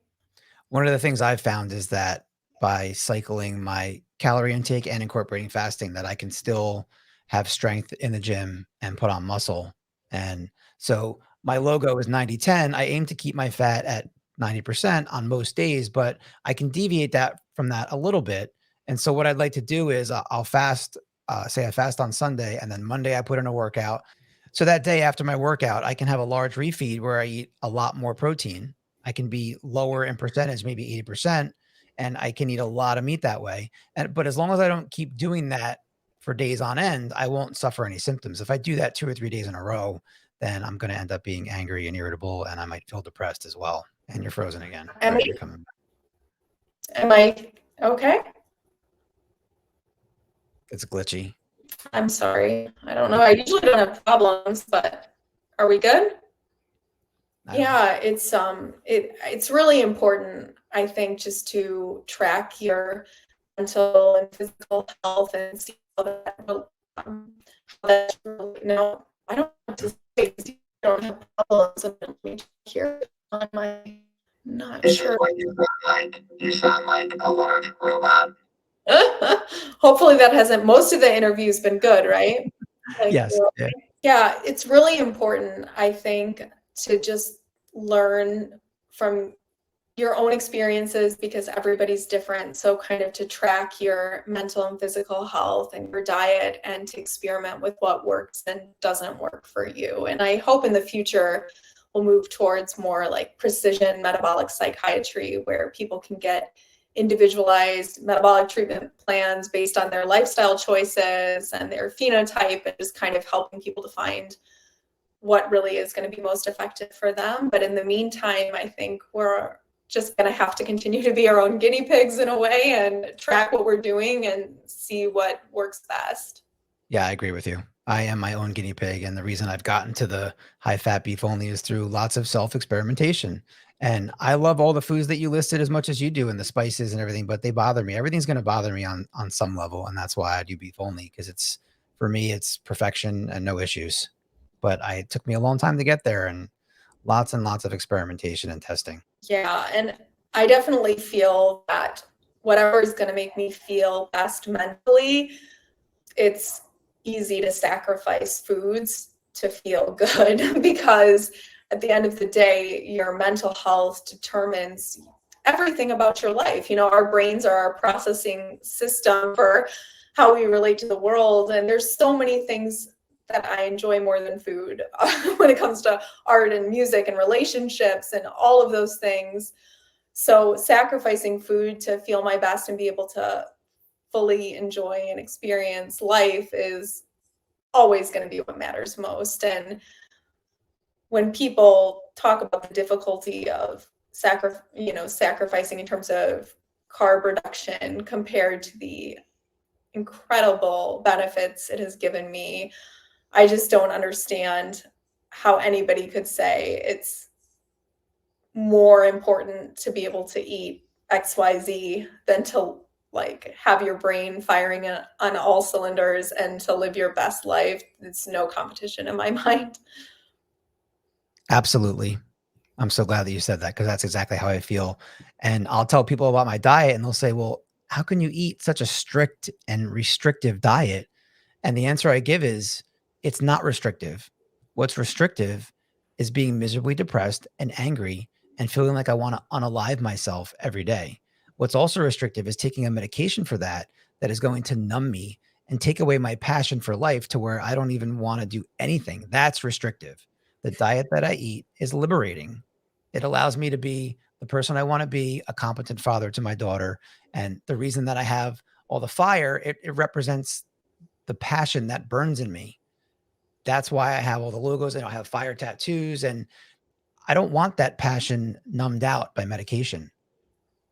One of the things I've found is that by cycling my calorie intake and incorporating fasting, that I can still have strength in the gym and put on muscle. And so my logo is 90-10. I aim to keep my fat at 90% on most days, but I can deviate from that a little bit. And so what I'd like to do is I'll fast, say I fast on Sunday, and then Monday I put in a workout. So that day after my workout, I can have a large refeed where I eat a lot more protein. I can be lower in percentage, maybe 80%, and I can eat a lot of meat that way. But as long as I don't keep doing that for days on end, I won't suffer any symptoms. If I do that 2 or 3 days in a row, then I'm going to end up being angry and irritable, and I might feel depressed as well. And you're frozen again. You're coming back. Am I okay? It's glitchy. I'm sorry. I don't know. I usually don't have problems, but are we good? Yeah, it's really important, I think, just to track your mental and physical health and see how that's really, I don't have to say because you don't have problems. Let me check here on my, not sure. You sound like a large robot. Hopefully that hasn't, most of the interview's been good, right? Yes. Yeah, it's really important, I think, to just learn from your own experiences because everybody's different. So kind of to track your mental and physical health and your diet and to experiment with what works and doesn't work for you. And I hope in the future we'll move towards more like precision metabolic psychiatry where people can get individualized metabolic treatment plans based on their lifestyle choices and their phenotype and just kind of helping people to find what really is going to be most effective for them. But in the meantime, I think we're just going to have to continue to be our own guinea pigs in a way and track what we're doing and see what works best. Yeah, I agree with you. I am my own guinea pig. And the reason I've gotten to the high fat beef only is through lots of self-experimentation. And I love all the foods that you listed as much as you do and the spices and everything, but they bother me. Everything's going to bother me on some level. And that's why I do beef only, because for me, it's perfection and no issues. But it took me a long time to get there and lots of experimentation and testing. Yeah. And I definitely feel that whatever is going to make me feel best mentally, it's easy to sacrifice foods to feel good because at the end of the day, your mental health determines everything about your life. Our brains are our processing system for how we relate to the world. And there's so many things that I enjoy more than food when it comes to art and music and relationships and all of those things. So sacrificing food to feel my best and be able to fully enjoy and experience life is always going to be what matters most. And when people talk about the difficulty of sacrificing in terms of carb reduction compared to the incredible benefits it has given me, I just don't understand how anybody could say it's more important to be able to eat XYZ than to have your brain firing on all cylinders and to live your best life. It's no competition in my mind. Absolutely. I'm so glad that you said that because that's exactly how I feel. And I'll tell people about my diet and they'll say, well, how can you eat such a strict and restrictive diet? And the answer I give is it's not restrictive. What's restrictive is being miserably depressed and angry and feeling like I want to unalive myself every day. What's also restrictive is taking a medication for that is going to numb me and take away my passion for life to where I don't even want to do anything. That's restrictive. The diet that I eat is liberating. It allows me to be the person I want to be, a competent father to my daughter. And the reason that I have all the fire, it represents the passion that burns in me. That's why I have all the logos and I have fire tattoos. And I don't want that passion numbed out by medication.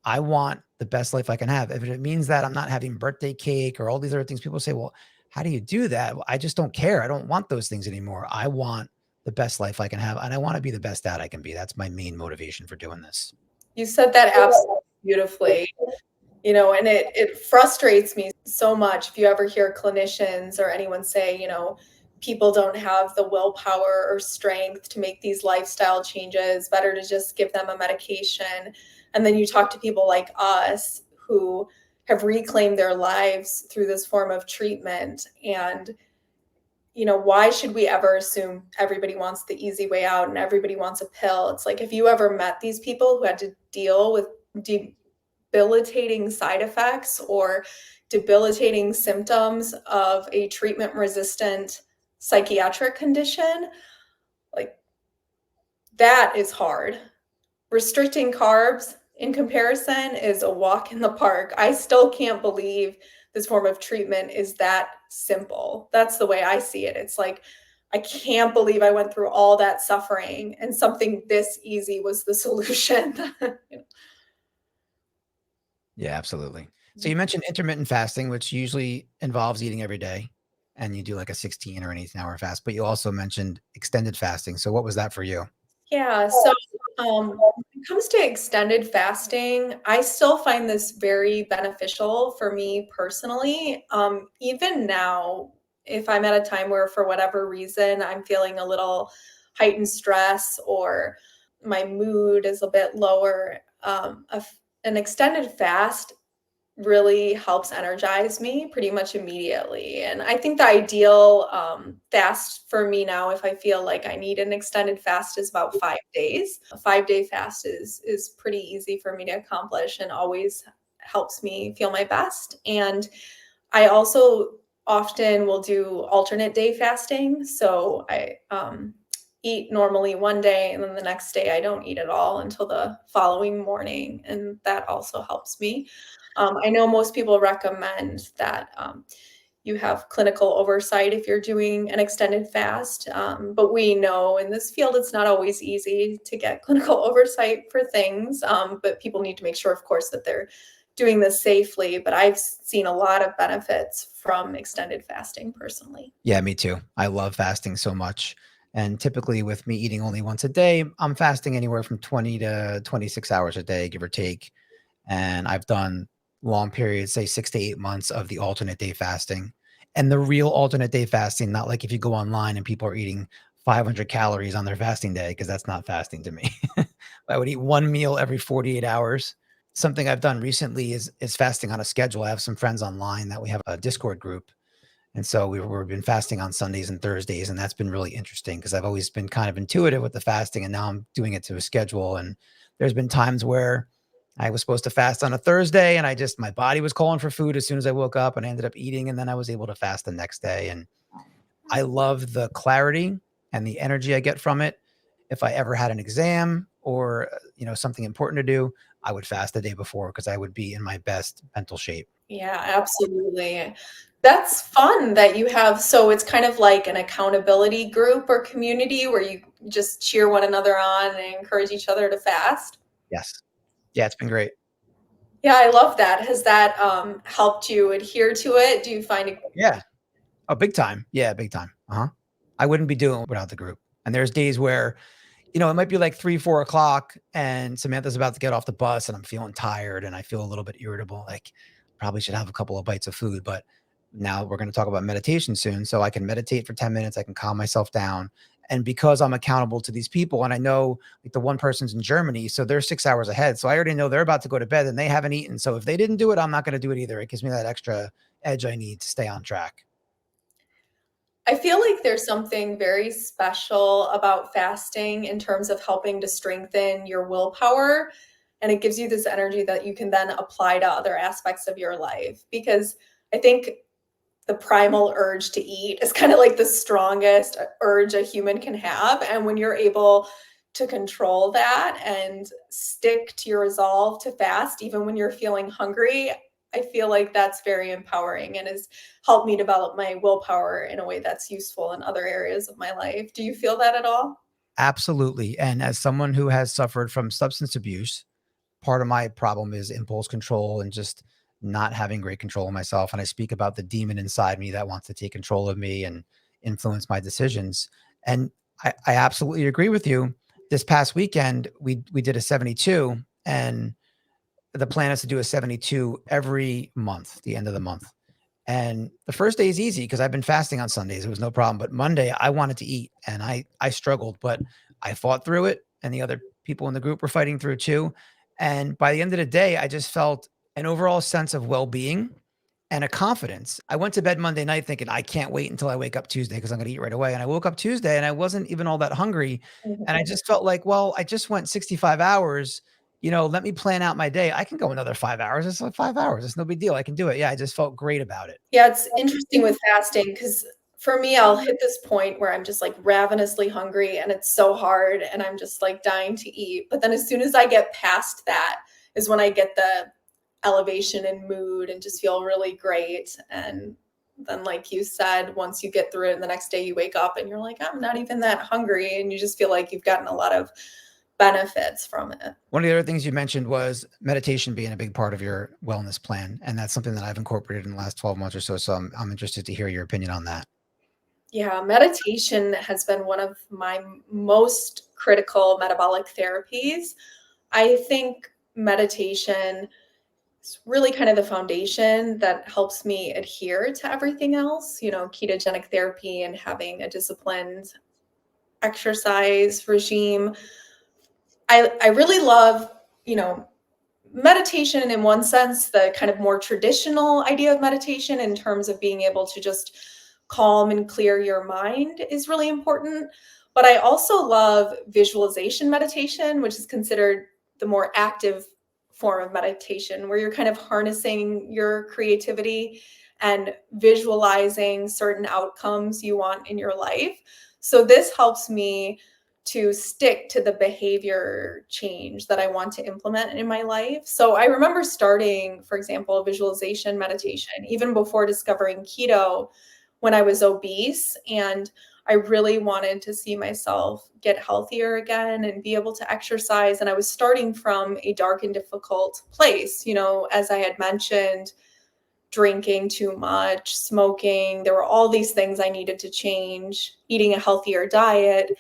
I want the best life I can have. If it means that I'm not having birthday cake or all these other things, people say, well, how do you do that? Well, I just don't care. I don't want those things anymore. I want the best life I can have. And I want to be the best dad I can be. That's my main motivation for doing this. You said that absolutely beautifully. And it frustrates me so much if you ever hear clinicians or anyone say, people don't have the willpower or strength to make these lifestyle changes, better to just give them a medication. And then you talk to people like us who have reclaimed their lives through this form of treatment. And, why should we ever assume everybody wants the easy way out and everybody wants a pill? It's like, have you ever met these people who had to deal with debilitating side effects or debilitating symptoms of a treatment-resistant psychiatric condition? Like, that is hard. Restricting carbs in comparison is a walk in the park. I still can't believe this form of treatment is that simple. That's the way I see it. It's like, I can't believe I went through all that suffering and something this easy was the solution. Yeah, absolutely. So you mentioned intermittent fasting, which usually involves eating every day, and you do like a 16 or an 18-hour fast, but you also mentioned extended fasting. So what was that for you? Yeah, so when it comes to extended fasting, I still find this very beneficial for me personally. Even now, if I'm at a time where for whatever reason I'm feeling a little heightened stress or my mood is a bit lower, an extended fast really helps energize me pretty much immediately. And I think the ideal fast for me now, if I feel like I need an extended fast, is about 5 days. A 5-day fast is pretty easy for me to accomplish and always helps me feel my best. And I also often will do alternate day fasting. So I eat normally one day and then the next day I don't eat at all until the following morning. And that also helps me. I know most people recommend that you have clinical oversight if you're doing an extended fast, but we know in this field it's not always easy to get clinical oversight for things, but people need to make sure, of course, that they're doing this safely. But I've seen a lot of benefits from extended fasting personally. Yeah, me too. I love fasting so much. And typically with me eating only once a day, I'm fasting anywhere from 20 to 26 hours a day, give or take. And I've done long periods, say 6 to 8 months of the alternate day fasting. And the real alternate day fasting, not like if you go online and people are eating 500 calories on their fasting day, because that's not fasting to me. I would eat one meal every 48 hours. Something I've done recently is fasting on a schedule. I have some friends online that we have a Discord group. And so we've been fasting on Sundays and Thursdays. And that's been really interesting because I've always been kind of intuitive with the fasting. And now I'm doing it to a schedule. And there's been times where I was supposed to fast on a Thursday and my body was calling for food as soon as I woke up and I ended up eating. And then I was able to fast the next day. And I love the clarity and the energy I get from it. If I ever had an exam or, something important to do, I would fast the day before because I would be in my best mental shape. Yeah, absolutely. That's fun that you have. So it's kind of like an accountability group or community where you just cheer one another on and encourage each other to fast. Yes. Yeah, it's been great. Yeah, I love that. Has that helped you adhere to it? Do you find it? Yeah. Oh, big time. Yeah, big time. Uh-huh. I wouldn't be doing it without the group. And there's days where, it might be like 3, 4 o'clock and Samantha's about to get off the bus and I'm feeling tired and I feel a little bit irritable. Like probably should have a couple of bites of food, but now we're going to talk about meditation soon. So I can meditate for 10 minutes. I can calm myself down. And because I'm accountable to these people and I know like the one person's in Germany, so they're 6 hours ahead. So I already know they're about to go to bed and they haven't eaten. So if they didn't do it, I'm not going to do it either. It gives me that extra edge I need to stay on track. I feel like there's something very special about fasting in terms of helping to strengthen your willpower. And it gives you this energy that you can then apply to other aspects of your life. Because I think the primal urge to eat is kind of like the strongest urge a human can have. And when you're able to control that and stick to your resolve to fast, even when you're feeling hungry, I feel like that's very empowering and has helped me develop my willpower in a way that's useful in other areas of my life. Do you feel that at all? Absolutely. And as someone who has suffered from substance abuse, part of my problem is impulse control and just not having great control of myself. And I speak about the demon inside me that wants to take control of me and influence my decisions. And I absolutely agree with you. This past weekend, we did a 72, and the plan is to do a 72 every month, the end of the month. And the first day is easy because I've been fasting on Sundays. It was no problem. But Monday I wanted to eat and I struggled, but I fought through it. And the other people in the group were fighting through too. And by the end of the day, I just felt an overall sense of well-being and a confidence. I went to bed Monday night thinking, I can't wait until I wake up Tuesday because I'm going to eat right away. And I woke up Tuesday and I wasn't even all that hungry. And I Mhm. just felt like, well, I just went 65 hours. Let me plan out my day. I can go another 5 hours. It's like 5 hours. It's no big deal. I can do it. Yeah. I just felt great about it. Yeah, it's interesting with fasting because for me, I'll hit this point where I'm just like ravenously hungry and it's so hard and I'm just like dying to eat. But then as soon as I get past that is when I get the elevation in mood and just feel really great. And then, like you said, once you get through it and the next day you wake up and you're like, I'm not even that hungry. And you just feel like you've gotten a lot of benefits from it. One of the other things you mentioned was meditation being a big part of your wellness plan. And that's something that I've incorporated in the last 12 months or so. So I'm interested to hear your opinion on that. Yeah, meditation has been one of my most critical metabolic therapies. I think meditation is really kind of the foundation that helps me adhere to everything else, ketogenic therapy and having a disciplined exercise regime. I really love, meditation in one sense, the kind of more traditional idea of meditation in terms of being able to just calm and clear your mind is really important. But I also love visualization meditation, which is considered the more active form of meditation, where you're kind of harnessing your creativity and visualizing certain outcomes you want in your life. So this helps me to stick to the behavior change that I want to implement in my life. So I remember starting, for example, visualization meditation even before discovering keto when I was obese. And I really wanted to see myself get healthier again and be able to exercise. And I was starting from a dark and difficult place, as I had mentioned, drinking too much, smoking. There were all these things I needed to change, eating a healthier diet.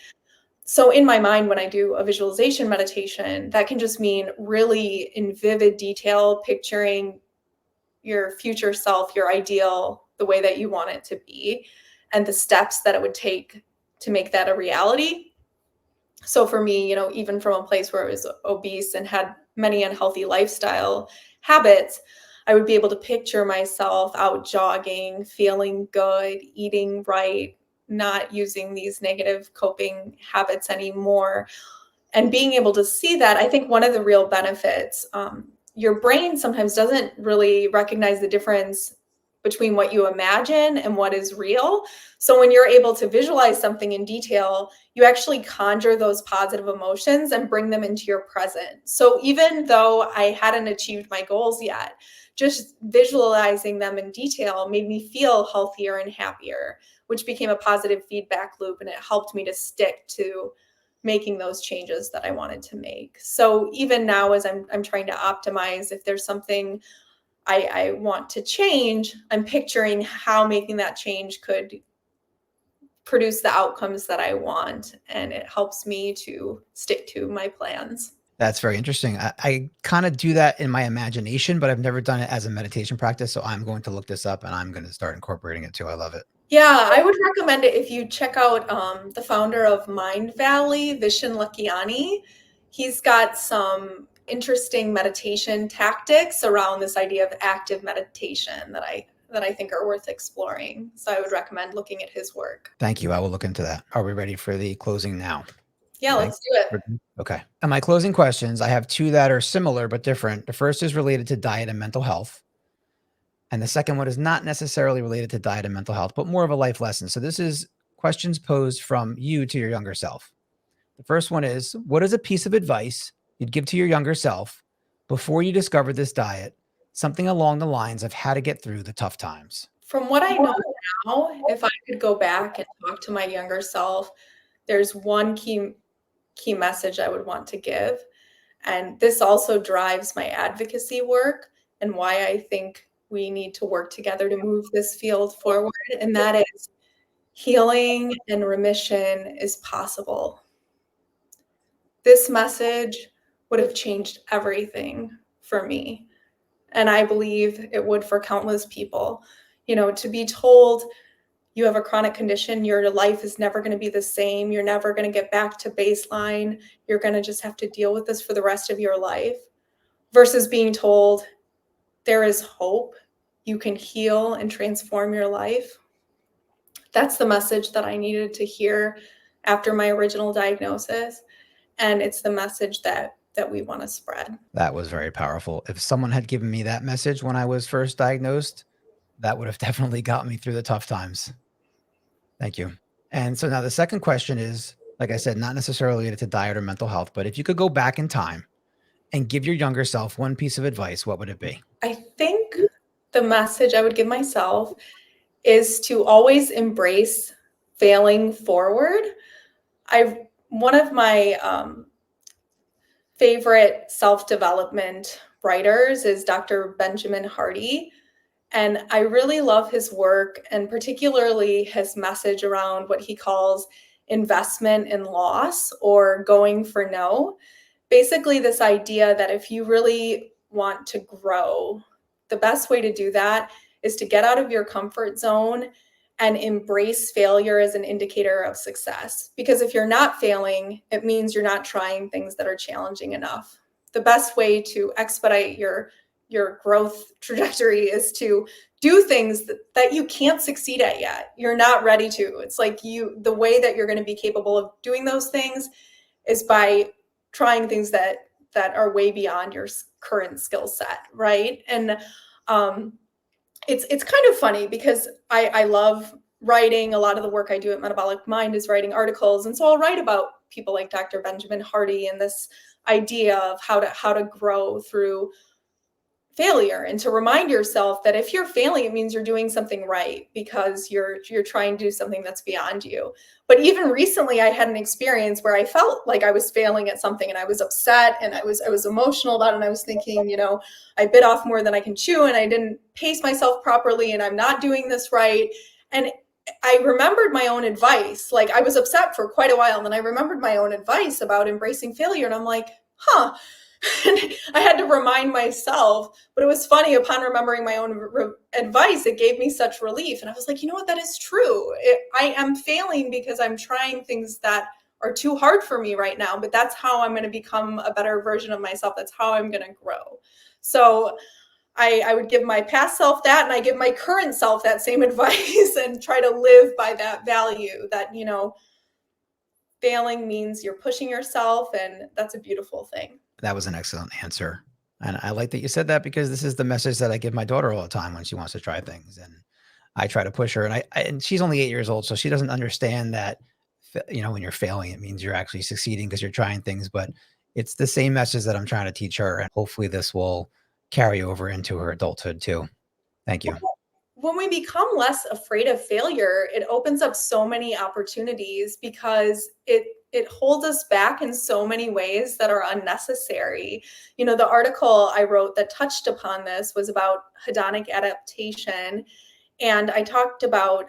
So in my mind, when I do a visualization meditation, that can just mean really in vivid detail, picturing your future self, your ideal, the way that you want it to be, and the steps that it would take to make that a reality. So for me, even from a place where I was obese and had many unhealthy lifestyle habits, I would be able to picture myself out jogging, feeling good, eating right, not using these negative coping habits anymore. And being able to see that, I think one of the real benefits, your brain sometimes doesn't really recognize the difference between what you imagine and what is real. So when you're able to visualize something in detail, you actually conjure those positive emotions and bring them into your present. So even though I hadn't achieved my goals yet, just visualizing them in detail made me feel healthier and happier, which became a positive feedback loop. And it helped me to stick to making those changes that I wanted to make. So even now, as I'm trying to optimize, if there's something I want to change, I'm picturing how making that change could produce the outcomes that I want. And it helps me to stick to my plans. That's very interesting. I kind of do that in my imagination, but I've never done it as a meditation practice. So I'm going to look this up and I'm going to start incorporating it too. I love it. Yeah, I would recommend it if you check out the founder of Mind Valley, Vishen Lakhiani. He's got some interesting meditation tactics around this idea of active meditation that I think are worth exploring. So I would recommend looking at his work. Thank you. I will look into that. Are we ready for the closing now? Yeah, Okay. let's do it. Okay. And my closing questions, I have two that are similar but different. The first is related to diet and mental health. And the second one is not necessarily related to diet and mental health, but more of a life lesson. So this is questions posed from you to your younger self. The first one is, what is a piece of advice you'd give to your younger self before you discovered this diet? Something along the lines of how to get through the tough times. From what I know now, if I could go back and talk to my younger self, there's one key message I would want to give. And this also drives my advocacy work and why I think we need to work together to move this field forward. And that is, healing and remission is possible. This message would have changed everything for me. And I believe it would for countless people. You know, to be told you have a chronic condition, your life is never going to be the same. You're never going to get back to baseline. You're going to just have to deal with this for the rest of your life, versus being told there is hope. You can heal and transform your life. That's the message that I needed to hear after my original diagnosis. And it's the message that we want to spread. That was very powerful. If someone had given me that message when I was first diagnosed, that would have definitely got me through the tough times. Thank you. And so now the second question is, like I said, not necessarily related to diet or mental health, but if you could go back in time and give your younger self one piece of advice, what would it be? I think the message I would give myself is to always embrace failing forward. One of my favorite self-development writers is Dr. Benjamin Hardy. And I really love his work, and particularly his message around what he calls investment in loss, or going for no. Basically, this idea that if you really want to grow, the best way to do that is to get out of your comfort zone and embrace failure as an indicator of success. Because if you're not failing, it means you're not trying things that are challenging enough. The best way to expedite your growth trajectory is to do things that you can't succeed at yet. You're not ready to. It's like the way that you're going to be capable of doing those things is by trying things that are way beyond your current skill set, right? And it's kind of funny because I love writing. A lot of the work I do at Metabolic Mind is writing articles. And so I'll write about people like Dr. Benjamin Hardy and this idea of how to grow through failure, and to remind yourself that if you're failing, it means you're doing something right, because you're trying to do something that's beyond you. But even recently, I had an experience where I felt like I was failing at something, and I was upset, and I was emotional about it, and I was thinking, I bit off more than I can chew, and I didn't pace myself properly, and I'm not doing this right. And I remembered my own advice. Like, I was upset for quite a while, and then I remembered my own advice about embracing failure, and I'm like, huh. And I had to remind myself, but it was funny, upon remembering my own advice, it gave me such relief. And I was like, you know what, that is true. I am failing because I'm trying things that are too hard for me right now, but that's how I'm going to become a better version of myself. That's how I'm going to grow. So I would give my past self that, and I give my current self that same advice, and try to live by that value that, failing means you're pushing yourself, and that's a beautiful thing. That was an excellent answer. And I like that you said that, because this is the message that I give my daughter all the time when she wants to try things. And I try to push her, and she's only 8 years old, so she doesn't understand that, when you're failing, it means you're actually succeeding because you're trying things. But it's the same message that I'm trying to teach her. And hopefully this will carry over into her adulthood too. Thank you. When we become less afraid of failure, it opens up so many opportunities, because it holds us back in so many ways that are unnecessary. The article I wrote that touched upon this was about hedonic adaptation. And I talked about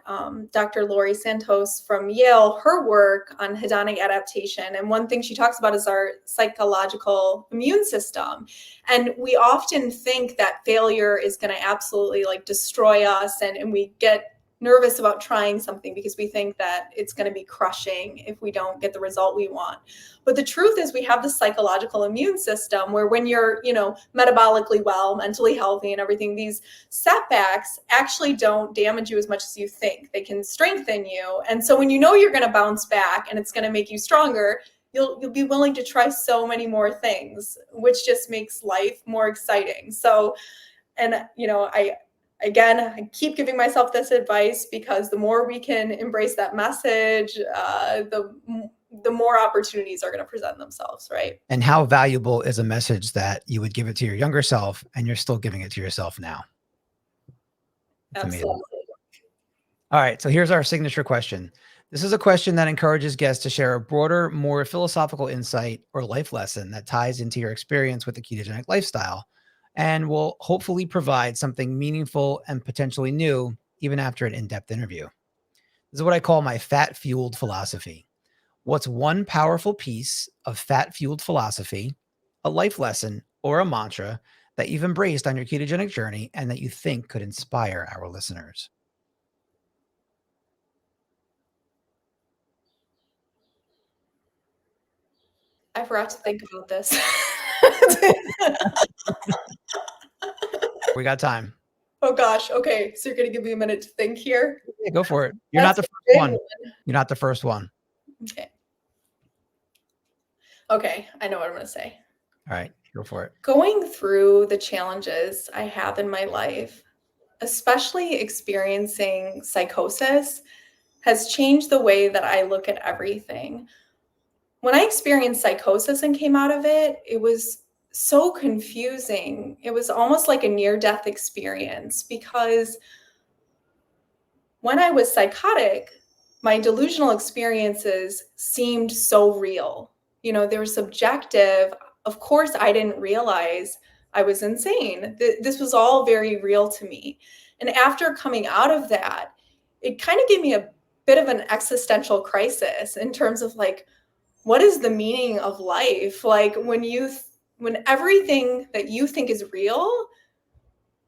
Dr. Laurie Santos from Yale, her work on hedonic adaptation. And one thing she talks about is our psychological immune system. And we often think that failure is going to absolutely destroy us. And we get nervous about trying something because we think that it's going to be crushing if we don't get the result we want. But the truth is, we have the psychological immune system where, when you're, metabolically well, mentally healthy and everything, these setbacks actually don't damage you as much as you think. They can strengthen you. And so when you're going to bounce back and it's going to make you stronger, you'll be willing to try so many more things, which just makes life more exciting. So, and, I keep giving myself this advice, because the more we can embrace that message, the the more opportunities are going to present themselves, right? And how valuable is a message that you would give it to your younger self and you're still giving it to yourself now? It's amazing. Absolutely. All right. So here's our signature question. This is a question that encourages guests to share a broader, more philosophical insight or life lesson that ties into your experience with the ketogenic lifestyle and will hopefully provide something meaningful and potentially new even after an in-depth interview. This is what I call my fat-fueled philosophy. What's one powerful piece of fat-fueled philosophy, a life lesson, or a mantra that you've embraced on your ketogenic journey and that you think could inspire our listeners? I forgot to think about this. We got time. Oh gosh. Okay. So you're going to give me a minute to think here. Yeah, go for it. You're not That's the a first big one. You're not the first one. Okay. Okay. I know what I'm going to say. All right, go for it. Going through the challenges I have in my life, especially experiencing psychosis, has changed the way that I look at everything. When I experienced psychosis and came out of it, it was so confusing. It was almost like a near-death experience because when I was psychotic, my delusional experiences seemed so real. You know, they were subjective. Of course, I didn't realize I was insane. This was all very real to me. And after coming out of that, it kind of gave me a bit of an existential crisis in terms of like, what is the meaning of life? Like when everything that you think is real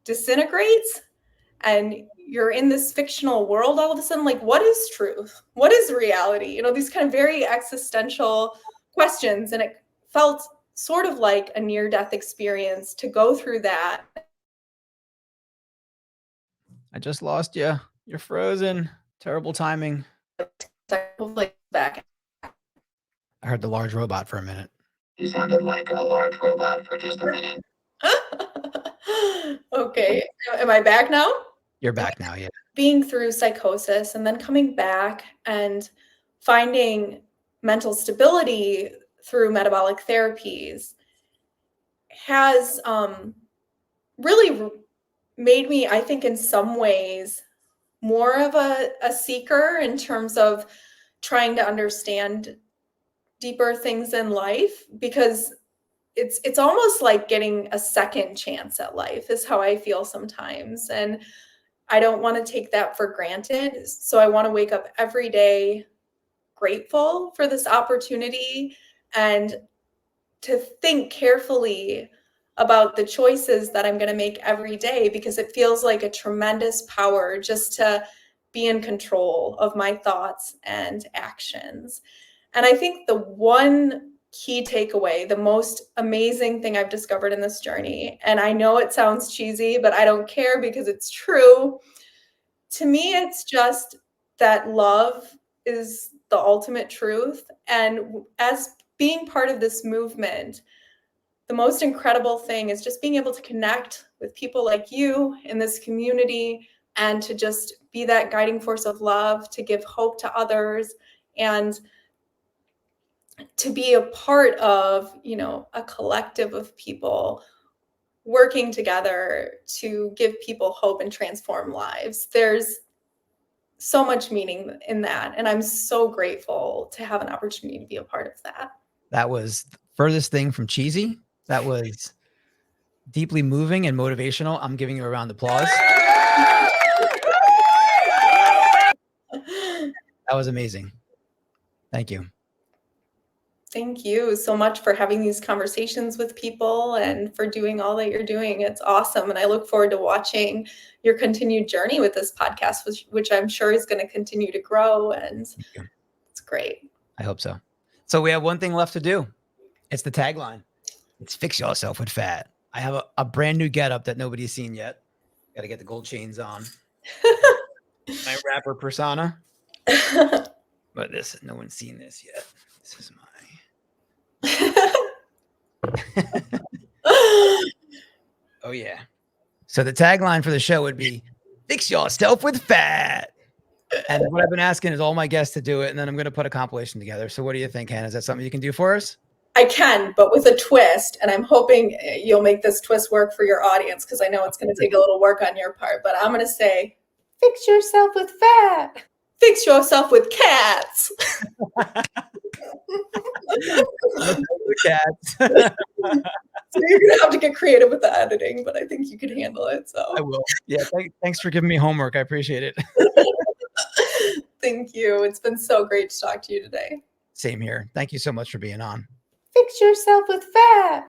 disintegrates and you're in this fictional world all of a sudden, like, what is truth? What is reality? You know, these kind of very existential questions. And it felt sort of like a near-death experience to go through that. I just lost you. You're frozen. Terrible timing. Back. I heard the large robot for a minute. You sounded like a large robot for just a minute. Okay. Am I back now? You're back now, yeah. Being through psychosis and then coming back and finding mental stability through metabolic therapies has really made me, I think, in some ways, more of a seeker in terms of trying to understand deeper things in life, because it's almost like getting a second chance at life is how I feel sometimes. And I don't want to take that for granted. So I want to wake up every day grateful for this opportunity and to think carefully about the choices that I'm going to make every day, because it feels like a tremendous power just to be in control of my thoughts and actions. And I think the one key takeaway, the most amazing thing I've discovered in this journey, and I know it sounds cheesy, but I don't care because it's true. To me, it's just that love is the ultimate truth. And as being part of this movement, the most incredible thing is just being able to connect with people like you in this community and to just be that guiding force of love, to give hope to others, and to be a part of, you know, a collective of people working together to give people hope and transform lives. There's so much meaning in that. And I'm so grateful to have an opportunity to be a part of that. That was the furthest thing from cheesy. That was deeply moving and motivational. I'm giving you a round of applause. That was amazing. Thank you. Thank you so much for having these conversations with people and for doing all that you're doing. It's awesome. And I look forward to watching your continued journey with this podcast, which I'm sure is going to continue to grow. And it's great. I hope so. So we have one thing left to do. It's the tagline. It's fix yourself with fat. I have a brand new getup that nobody's seen yet. Got to get the gold chains on. My rapper persona. But no one's seen this yet. This is my. Oh yeah. So the tagline for the show would be "Fix yourself with fat." And what I've been asking is all my guests to do it, and then I'm going to put a compilation together. So what do you think, Hannah? Is that something you can do for us? I can, but with a twist, and I'm hoping you'll make this twist work for your audience, because I know it's going to take a little work on your part, but I'm going to say, fix yourself with fat. Fix yourself with cats. Cats. So you're going to have to get creative with the editing, but I think you can handle it. So I will. Yeah. Thanks for giving me homework. I appreciate it. Thank you. It's been so great to talk to you today. Same here. Thank you so much for being on. Fix yourself with fat.